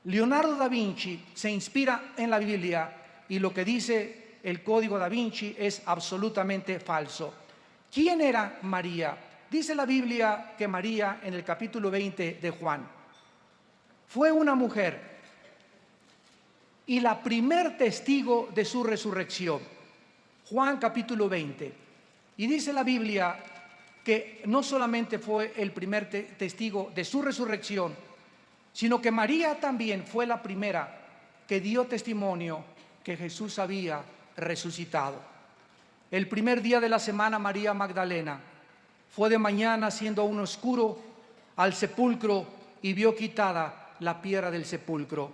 Leonardo da Vinci se inspira en la Biblia y lo que dice el Código da Vinci es absolutamente falso. ¿Quién era María? Dice la Biblia que María, en el capítulo 20 de Juan, fue una mujer y la primer testigo de su resurrección. Juan capítulo 20. Y dice la Biblia que no solamente fue el primer testigo de su resurrección, sino que María también fue la primera que dio testimonio que Jesús había resucitado. El primer día de la semana, María Magdalena fue de mañana, siendo aún oscuro, al sepulcro y vio quitada la piedra del sepulcro.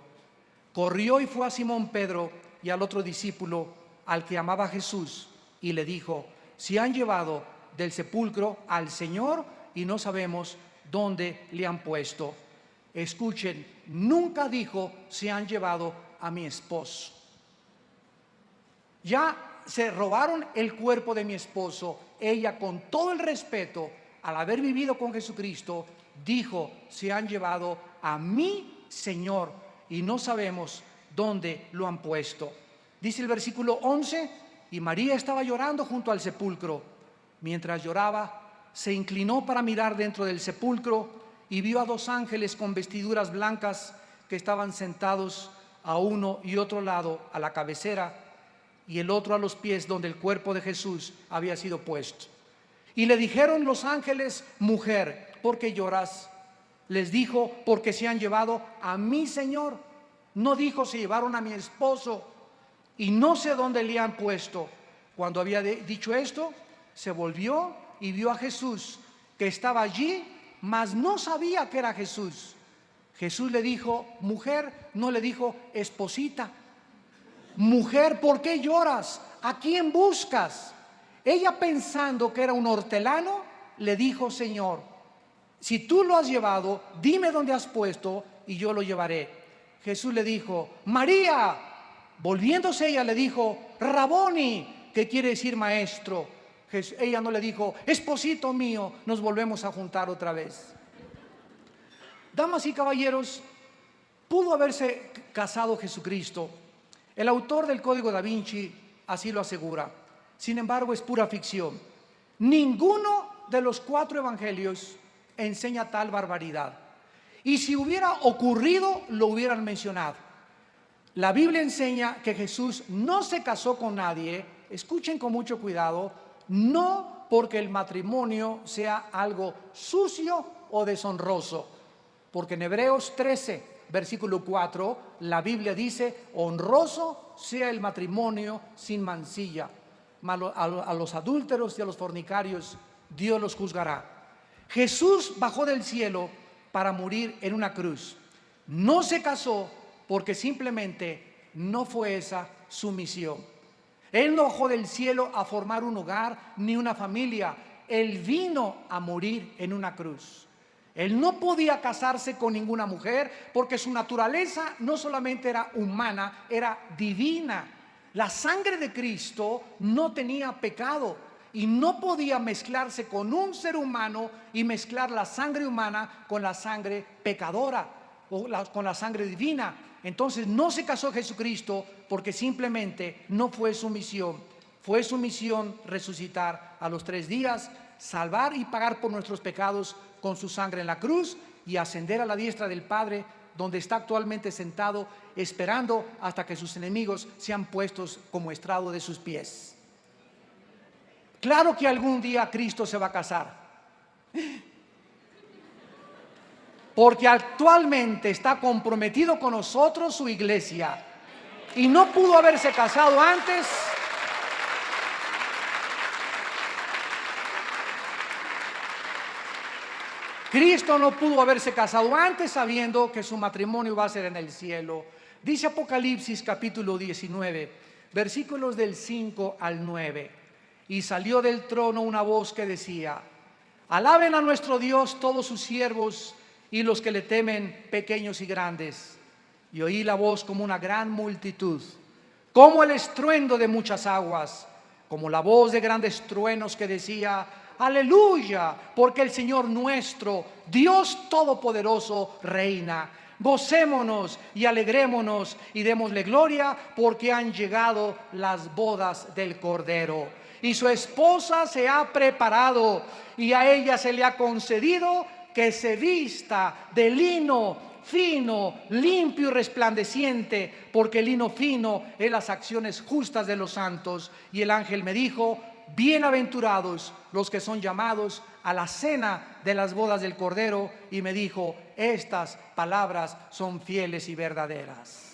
Corrió y fue a Simón Pedro y al otro discípulo, al que amaba Jesús, y le dijo: se han llevado del sepulcro al Señor y no sabemos dónde le han puesto. Escuchen, nunca dijo: se han llevado a mi esposo. Ya se robaron el cuerpo de mi esposo. Ella, con todo el respeto, al haber vivido con Jesucristo, dijo: se han llevado a mi Señor y no sabemos dónde lo han puesto. Dice el versículo 11: y María estaba llorando junto al sepulcro. Mientras lloraba, se inclinó para mirar dentro del sepulcro y vio a dos ángeles con vestiduras blancas que estaban sentados a uno y otro lado, a la cabecera, y el otro a los pies donde el cuerpo de Jesús había sido puesto. Y le dijeron los ángeles: mujer, ¿por qué lloras? Les dijo: porque se han llevado a mi Señor. No dijo: se llevaron a mi esposo y no sé dónde le han puesto. Cuando había dicho esto, se volvió y vio a Jesús, que estaba allí, mas no sabía que era Jesús. Jesús le dijo: mujer. No le dijo: esposita. Mujer, ¿por qué lloras? ¿A quién buscas? Ella, pensando que era un hortelano, le dijo: Señor, si tú lo has llevado, dime dónde has puesto y yo lo llevaré. Jesús le dijo: María. Volviéndose ella le dijo: Raboni, que quiere decir maestro. Ella no le dijo: esposito mío, nos volvemos a juntar otra vez. Damas y caballeros, pudo haberse casado Jesucristo. El autor del Código da Vinci así lo asegura. Sin embargo, es pura ficción. Ninguno de los 4 evangelios enseña tal barbaridad. Y si hubiera ocurrido, lo hubieran mencionado. La Biblia enseña que Jesús no se casó con nadie. Escuchen con mucho cuidado. No porque el matrimonio sea algo sucio o deshonroso. Porque en Hebreos 13, versículo 4, la Biblia dice: honroso sea el matrimonio sin mancilla. A los adúlteros y a los fornicarios Dios los juzgará. Jesús bajó del cielo para morir en una cruz. No se casó porque simplemente no fue esa su misión. Él no bajó del cielo a formar un hogar ni una familia. Él vino a morir en una cruz. Él no podía casarse con ninguna mujer porque su naturaleza no solamente era humana, era divina. La sangre de Cristo no tenía pecado y no podía mezclarse con un ser humano y mezclar la sangre humana con la sangre pecadora o con la sangre divina. Entonces no se casó Jesucristo porque simplemente no fue su misión. Fue su misión resucitar a los 3 días, salvar y pagar por nuestros pecados con su sangre en la cruz y ascender a la diestra del Padre, donde está actualmente sentado, esperando hasta que sus enemigos sean puestos como estrado de sus pies. Claro que algún día Cristo se va a casar, porque actualmente está comprometido con nosotros, su iglesia, y no pudo haberse casado antes. Cristo no pudo haberse casado antes sabiendo que su matrimonio va a ser en el cielo. Dice Apocalipsis capítulo 19, versículos del 5 al 9. Y salió del trono una voz que decía: alaben a nuestro Dios todos sus siervos y los que le temen, pequeños y grandes. Y oí la voz como una gran multitud, como el estruendo de muchas aguas, como la voz de grandes truenos que decía: aleluya, porque el Señor nuestro, Dios Todopoderoso, reina. Gocémonos y alegrémonos y démosle gloria, porque han llegado las bodas del Cordero. Y su esposa se ha preparado, y a ella se le ha concedido que se vista de lino fino, limpio y resplandeciente, porque el lino fino es las acciones justas de los santos. Y el ángel me dijo: bienaventurados los que son llamados a la cena de las bodas del Cordero. Y me dijo: estas palabras son fieles y verdaderas.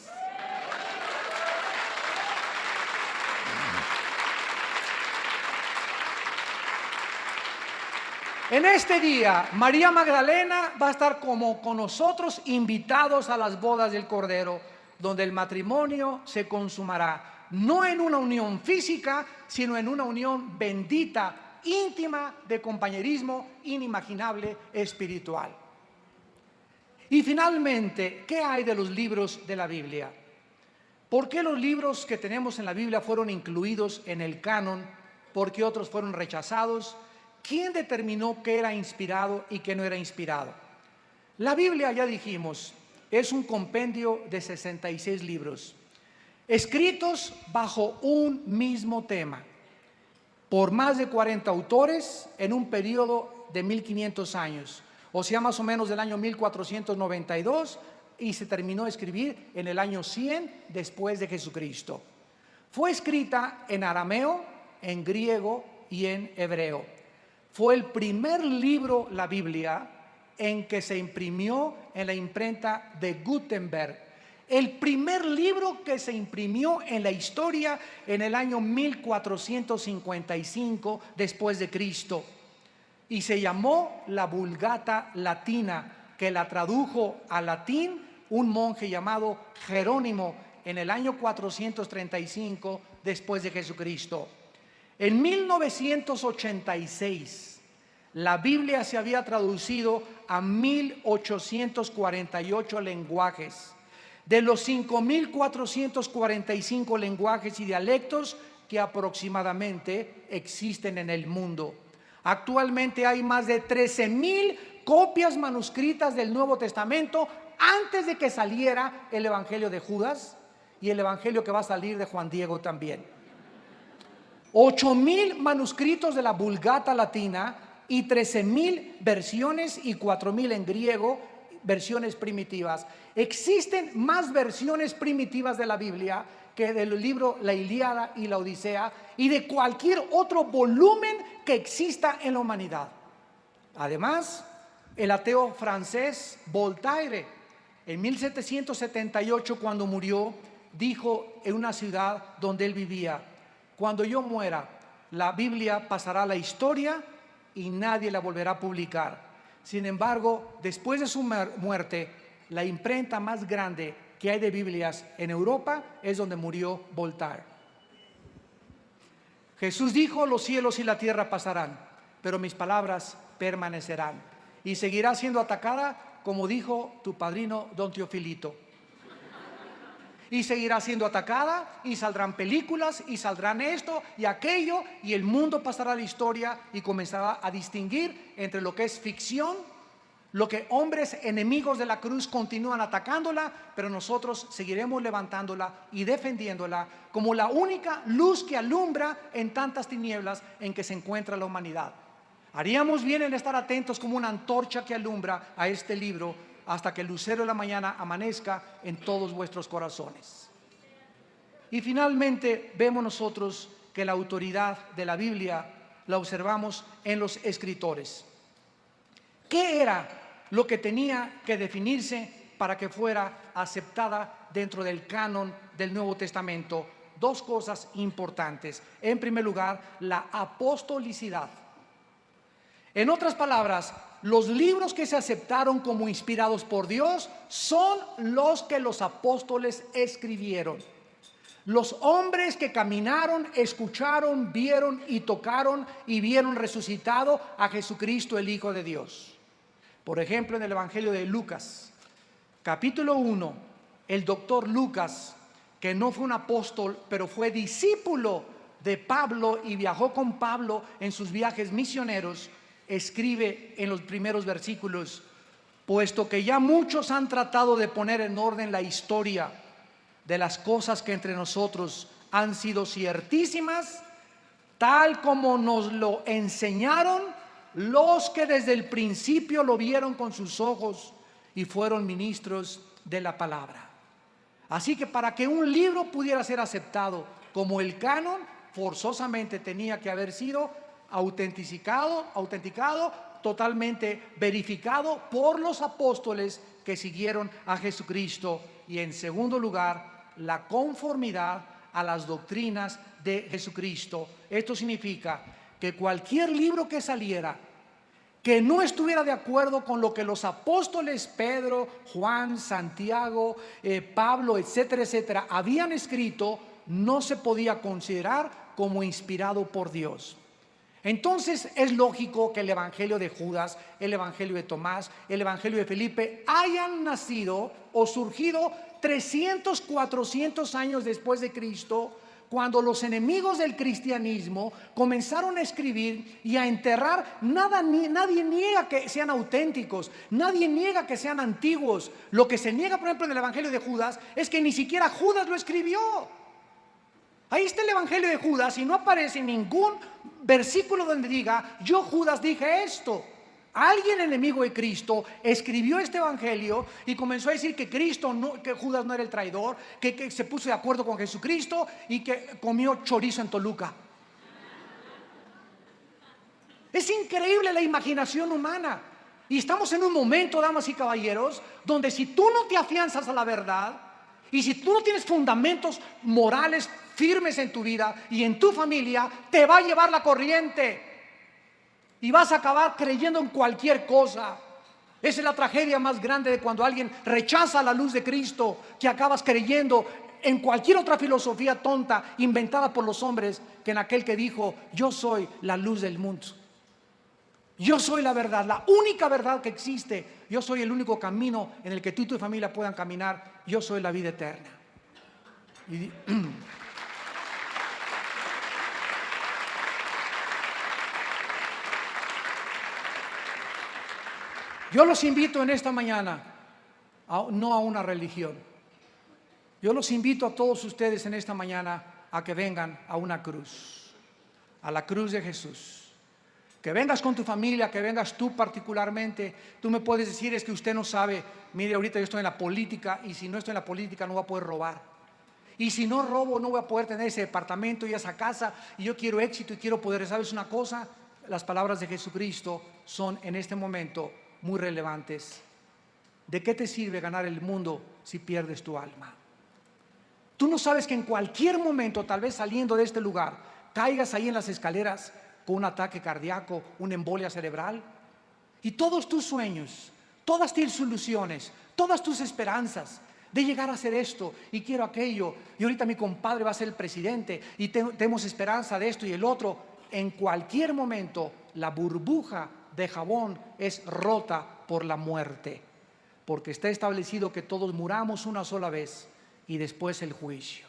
En este día, María Magdalena va a estar como con nosotros, invitados a las bodas del Cordero, donde el matrimonio se consumará, no en una unión física, sino en una unión bendita, íntima, de compañerismo inimaginable, espiritual. Y finalmente, ¿qué hay de los libros de la Biblia? ¿Por qué los libros que tenemos en la Biblia fueron incluidos en el canon? ¿Por qué otros fueron rechazados? ¿Quién determinó qué era inspirado y qué no era inspirado? La Biblia, ya dijimos, es un compendio de 66 libros, escritos bajo un mismo tema, por más de 40 autores en un periodo de 1500 años, o sea, más o menos del año 1492, y se terminó de escribir en el año 100 después de Jesucristo. Fue escrita en arameo, en griego y en hebreo. Fue el primer libro, la Biblia, en que se imprimió en la imprenta de Gutenberg. El primer libro que se imprimió en la historia en el año 1455 después de Cristo. Y se llamó la Vulgata Latina, que la tradujo al latín un monje llamado Jerónimo en el año 435 después de Jesucristo. En 1986, la Biblia se había traducido a 1848 lenguajes, de los 5445 lenguajes y dialectos que aproximadamente existen en el mundo. Actualmente hay más de 13,000 copias manuscritas del Nuevo Testamento antes de que saliera el Evangelio de Judas y el Evangelio que va a salir de Juan Diego también. 8,000 manuscritos de la Vulgata Latina y 13,000 versiones y 4,000 en griego, versiones primitivas. Existen más versiones primitivas de la Biblia que del libro La Ilíada y la Odisea y de cualquier otro volumen que exista en la humanidad. Además, el ateo francés Voltaire, en 1778, cuando murió, dijo en una ciudad donde él vivía: cuando yo muera, la Biblia pasará a la historia y nadie la volverá a publicar. Sin embargo, después de su muerte, la imprenta más grande que hay de Biblias en Europa es donde murió Voltaire. Jesús dijo: los cielos y la tierra pasarán, pero mis palabras permanecerán. Y seguirá siendo atacada, como dijo tu padrino don Teofilito. Y seguirá siendo atacada, y saldrán películas, y saldrán esto y aquello, y el mundo pasará a la historia y comenzará a distinguir entre lo que es ficción, lo que hombres enemigos de la cruz continúan atacándola, pero nosotros seguiremos levantándola y defendiéndola como la única luz que alumbra en tantas tinieblas en que se encuentra la humanidad. Haríamos bien en estar atentos como una antorcha que alumbra a este libro hasta que el lucero de la mañana amanezca en todos vuestros corazones. Y finalmente vemos nosotros que la autoridad de la Biblia la observamos en los escritores. ¿Qué era lo que tenía que definirse para que fuera aceptada dentro del canon del Nuevo Testamento? Dos cosas importantes. En primer lugar, la apostolicidad. En otras palabras, los libros que se aceptaron como inspirados por Dios son los que los apóstoles escribieron. Los hombres que caminaron, escucharon, vieron y tocaron y vieron resucitado a Jesucristo, el Hijo de Dios. Por ejemplo, en el Evangelio de Lucas, capítulo 1, el doctor Lucas, que no fue un apóstol, pero fue discípulo de Pablo y viajó con Pablo en sus viajes misioneros, escribe en los primeros versículos: puesto que ya muchos han tratado de poner en orden la historia de las cosas que entre nosotros han sido ciertísimas, tal como nos lo enseñaron los que desde el principio lo vieron con sus ojos y fueron ministros de la palabra. Así que para que un libro pudiera ser aceptado como el canon, forzosamente tenía que haber sido autenticado, totalmente verificado por los apóstoles que siguieron a Jesucristo, y en segundo lugar, la conformidad a las doctrinas de Jesucristo. Esto significa que cualquier libro que saliera que no estuviera de acuerdo con lo que los apóstoles Pedro, Juan, Santiago, Pablo, etcétera, etcétera, habían escrito, no se podía considerar como inspirado por Dios. Entonces es lógico que el evangelio de Judas, el evangelio de Tomás, el evangelio de Felipe hayan nacido o surgido 300, 400 años después de Cristo, cuando los enemigos del cristianismo comenzaron a escribir y a enterrar. Nadie niega que sean auténticos, nadie niega que sean antiguos. Lo que se niega, por ejemplo, en el evangelio de Judas es que ni siquiera Judas lo escribió. Ahí está el evangelio de Judas y no aparece ningún versículo donde diga: yo, Judas, dije esto. Alguien enemigo de Cristo escribió este evangelio y comenzó a decir que que Judas no era el traidor, que se puso de acuerdo con Jesucristo y que comió chorizo en Toluca. Es increíble la imaginación humana. Y estamos en un momento, damas y caballeros, donde si tú no te afianzas a la verdad y si tú no tienes fundamentos morales firmes en tu vida y en tu familia, te va a llevar la corriente. Y vas a acabar creyendo en cualquier cosa. Esa es la tragedia más grande de cuando alguien rechaza la luz de Cristo, que acabas creyendo en cualquier otra filosofía tonta inventada por los hombres que en aquel que dijo: yo soy la luz del mundo, yo soy la verdad, la única verdad que existe, yo soy el único camino en el que tú y tu familia puedan caminar, yo soy la vida eterna. Yo los invito en esta mañana, no a una religión. Yo los invito a todos ustedes en esta mañana a que vengan a una cruz, a la cruz de Jesús. Que vengas con tu familia, que vengas tú particularmente. Tú me puedes decir: es que usted no sabe, mire, ahorita yo estoy en la política y si no estoy en la política no voy a poder robar. Y si no robo no voy a poder tener ese departamento y esa casa, y yo quiero éxito y quiero poder. ¿Sabes una cosa? Las palabras de Jesucristo son en este momento muy relevantes. ¿De qué te sirve ganar el mundo si pierdes tu alma? Tú no sabes que en cualquier momento, tal vez saliendo de este lugar, caigas ahí en las escaleras con un ataque cardíaco, una embolia cerebral, y todos tus sueños, todas tus ilusiones, todas tus esperanzas de llegar a hacer esto y quiero aquello, y ahorita mi compadre va a ser el presidente y tenemos esperanza de esto y el otro. En cualquier momento la burbuja de jabón es rota por la muerte, porque está establecido que todos muramos una sola vez y después el juicio.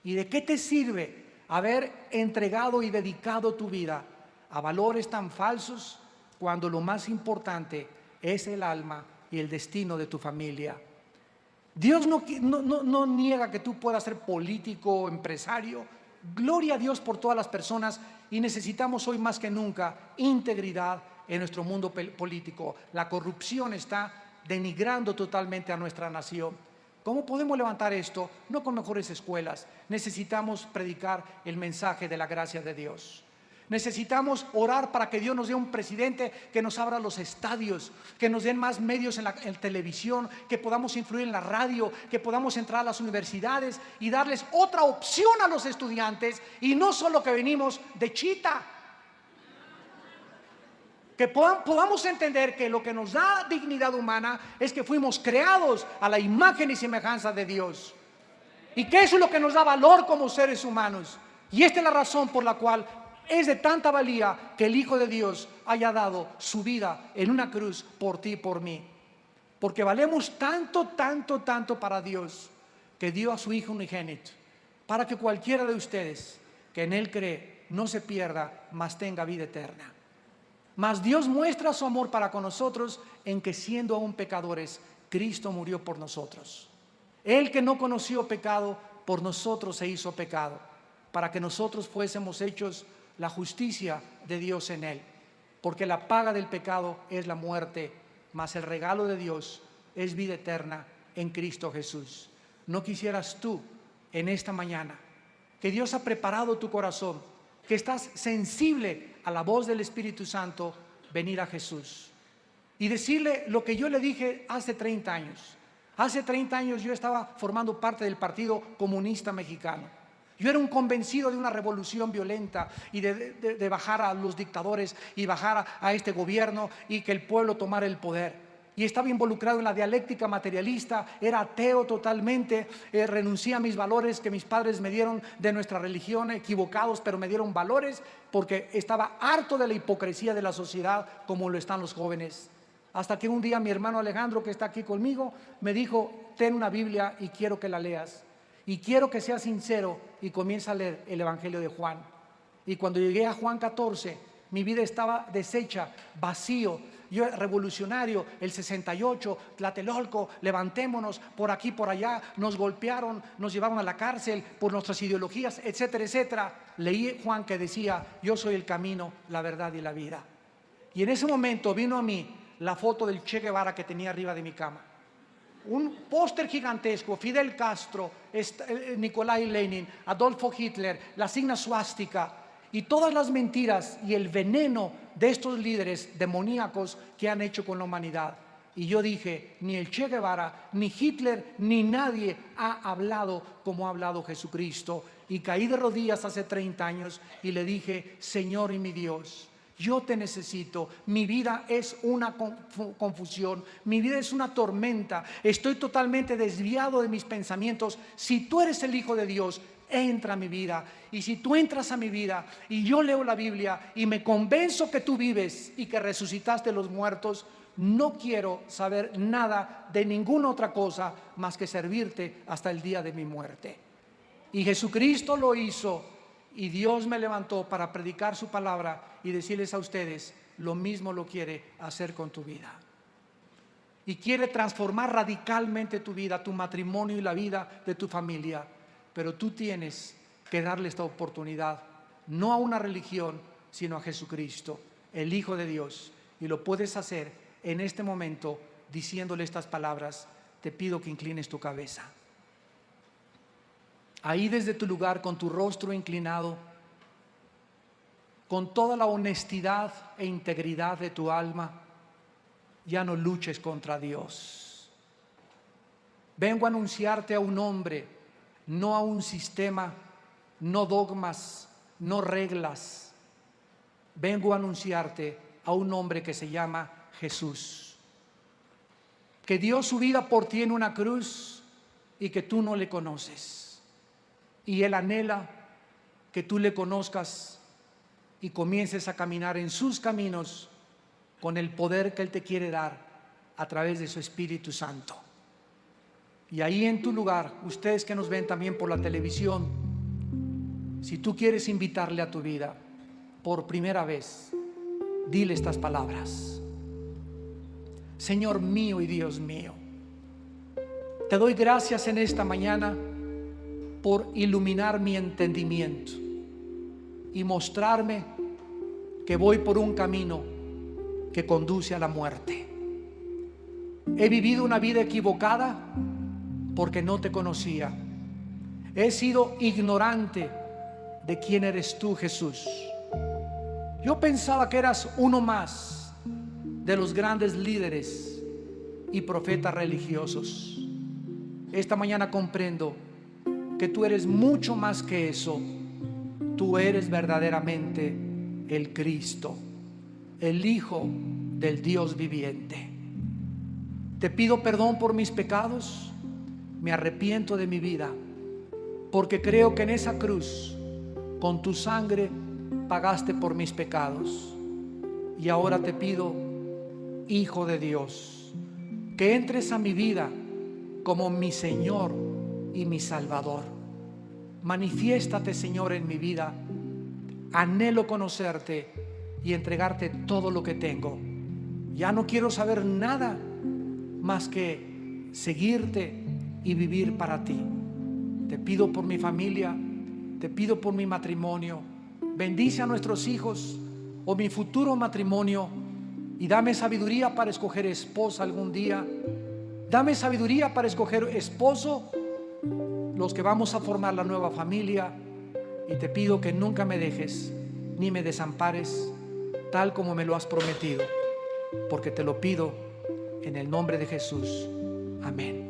¿Y de qué te sirve haber entregado y dedicado tu vida a valores tan falsos cuando lo más importante es el alma y el destino de tu familia? Dios no niega que tú puedas ser político, empresario. Gloria a Dios por todas las personas, y necesitamos hoy más que nunca integridad en nuestro mundo político. La corrupción está denigrando totalmente a nuestra nación. ¿Cómo podemos levantar esto? No con mejores escuelas. Necesitamos predicar el mensaje de la gracia de Dios. Necesitamos orar para que Dios nos dé un presidente que nos abra los estadios, que nos den más medios en televisión, que podamos influir en la radio, que podamos entrar a las universidades y darles otra opción a los estudiantes, y no solo que venimos de chita. Que podamos entender que lo que nos da dignidad humana es que fuimos creados a la imagen y semejanza de Dios, y que eso es lo que nos da valor como seres humanos. Y esta es la razón por la cual es de tanta valía que el Hijo de Dios haya dado su vida en una cruz por ti y por mí, porque valemos tanto, tanto, tanto para Dios, que dio a su Hijo unigénito, para que cualquiera de ustedes que en Él cree no se pierda, mas tenga vida eterna. Mas Dios muestra su amor para con nosotros en que siendo aún pecadores, Cristo murió por nosotros. Él que no conoció pecado, por nosotros se hizo pecado, para que nosotros fuésemos hechos la justicia de Dios en Él. Porque la paga del pecado es la muerte, mas el regalo de Dios es vida eterna en Cristo Jesús. ¿No quisieras tú en esta mañana que Dios ha preparado tu corazón, que estás sensible a la voz del Espíritu Santo, venir a Jesús y decirle lo que yo le dije hace 30 años? Hace 30 años yo estaba formando parte del Partido Comunista Mexicano. Yo era un convencido de una revolución violenta y de bajar a los dictadores y bajar a este gobierno y que el pueblo tomara el poder. Y estaba involucrado en la dialéctica materialista, era ateo totalmente, renuncié a mis valores que mis padres me dieron de nuestra religión, equivocados, pero me dieron valores porque estaba harto de la hipocresía de la sociedad como lo están los jóvenes. Hasta que un día mi hermano Alejandro, que está aquí conmigo, me dijo: ten una Biblia y quiero que la leas. Y quiero que seas sincero y comienza a leer el Evangelio de Juan. Y cuando llegué a Juan 14, mi vida estaba deshecha, vacío. Yo era revolucionario, el 68, Tlatelolco, levantémonos, por aquí, por allá, nos golpearon, nos llevaron a la cárcel por nuestras ideologías, etcétera, etcétera. Leí Juan que decía: yo soy el camino, la verdad y la vida. Y en ese momento vino a mí la foto del Che Guevara que tenía arriba de mi cama. Un póster gigantesco, Fidel Castro, Nikolai Lenin, Adolfo Hitler, la signa suástica y todas las mentiras y el veneno de estos líderes demoníacos que han hecho con la humanidad. Y yo dije: ni el Che Guevara, ni Hitler, ni nadie ha hablado como ha hablado Jesucristo. Y caí de rodillas hace 30 años y le dije: Señor y mi Dios, yo te necesito, mi vida es una confusión, mi vida es una tormenta, estoy totalmente desviado de mis pensamientos. Si tú eres el Hijo de Dios, entra a mi vida. Y si tú entras a mi vida y yo leo la Biblia y me convenzo que tú vives y que resucitaste de los muertos, no quiero saber nada de ninguna otra cosa más que servirte hasta el día de mi muerte. Y Jesucristo lo hizo. Y Dios me levantó para predicar su palabra y decirles a ustedes: lo mismo lo quiere hacer con tu vida. Y quiere transformar radicalmente tu vida, tu matrimonio y la vida de tu familia. Pero tú tienes que darle esta oportunidad, no a una religión, sino a Jesucristo, el Hijo de Dios. Y lo puedes hacer en este momento diciéndole estas palabras: te pido que inclines tu cabeza. Ahí desde tu lugar, con tu rostro inclinado, con toda la honestidad e integridad de tu alma, ya no luches contra Dios. Vengo a anunciarte a un hombre, no a un sistema, no dogmas, no reglas. Vengo a anunciarte a un hombre que se llama Jesús, que dio su vida por ti en una cruz y que tú no le conoces. Y Él anhela que tú le conozcas y comiences a caminar en sus caminos con el poder que Él te quiere dar a través de su Espíritu Santo. Y ahí en tu lugar, ustedes que nos ven también por la televisión, si tú quieres invitarle a tu vida por primera vez, dile estas palabras: Señor mío y Dios mío, te doy gracias en esta mañana por iluminar mi entendimiento y mostrarme que voy por un camino que conduce a la muerte. He vivido una vida equivocada porque no te conocía. He sido ignorante de quién eres tú, Jesús. Yo pensaba que eras uno más de los grandes líderes y profetas religiosos. Esta mañana comprendo que tú eres mucho más que eso. Tú eres verdaderamente el Cristo, el Hijo del Dios viviente. Te pido perdón por mis pecados, me arrepiento de mi vida, porque creo que en esa cruz, con tu sangre, pagaste por mis pecados. Y ahora te pido, Hijo de Dios, que entres a mi vida como mi Señor y mi Salvador. Manifiéstate, Señor, en mi vida. Anhelo conocerte y entregarte todo lo que tengo. Ya no quiero saber nada más que seguirte y vivir para ti. Te pido por mi familia, te pido por mi matrimonio. Bendice a nuestros hijos o mi futuro matrimonio y dame sabiduría para escoger esposa algún día. Dame sabiduría para escoger esposo, los que vamos a formar la nueva familia. Y te pido que nunca me dejes ni me desampares, tal como me lo has prometido, porque te lo pido en el nombre de Jesús. Amén.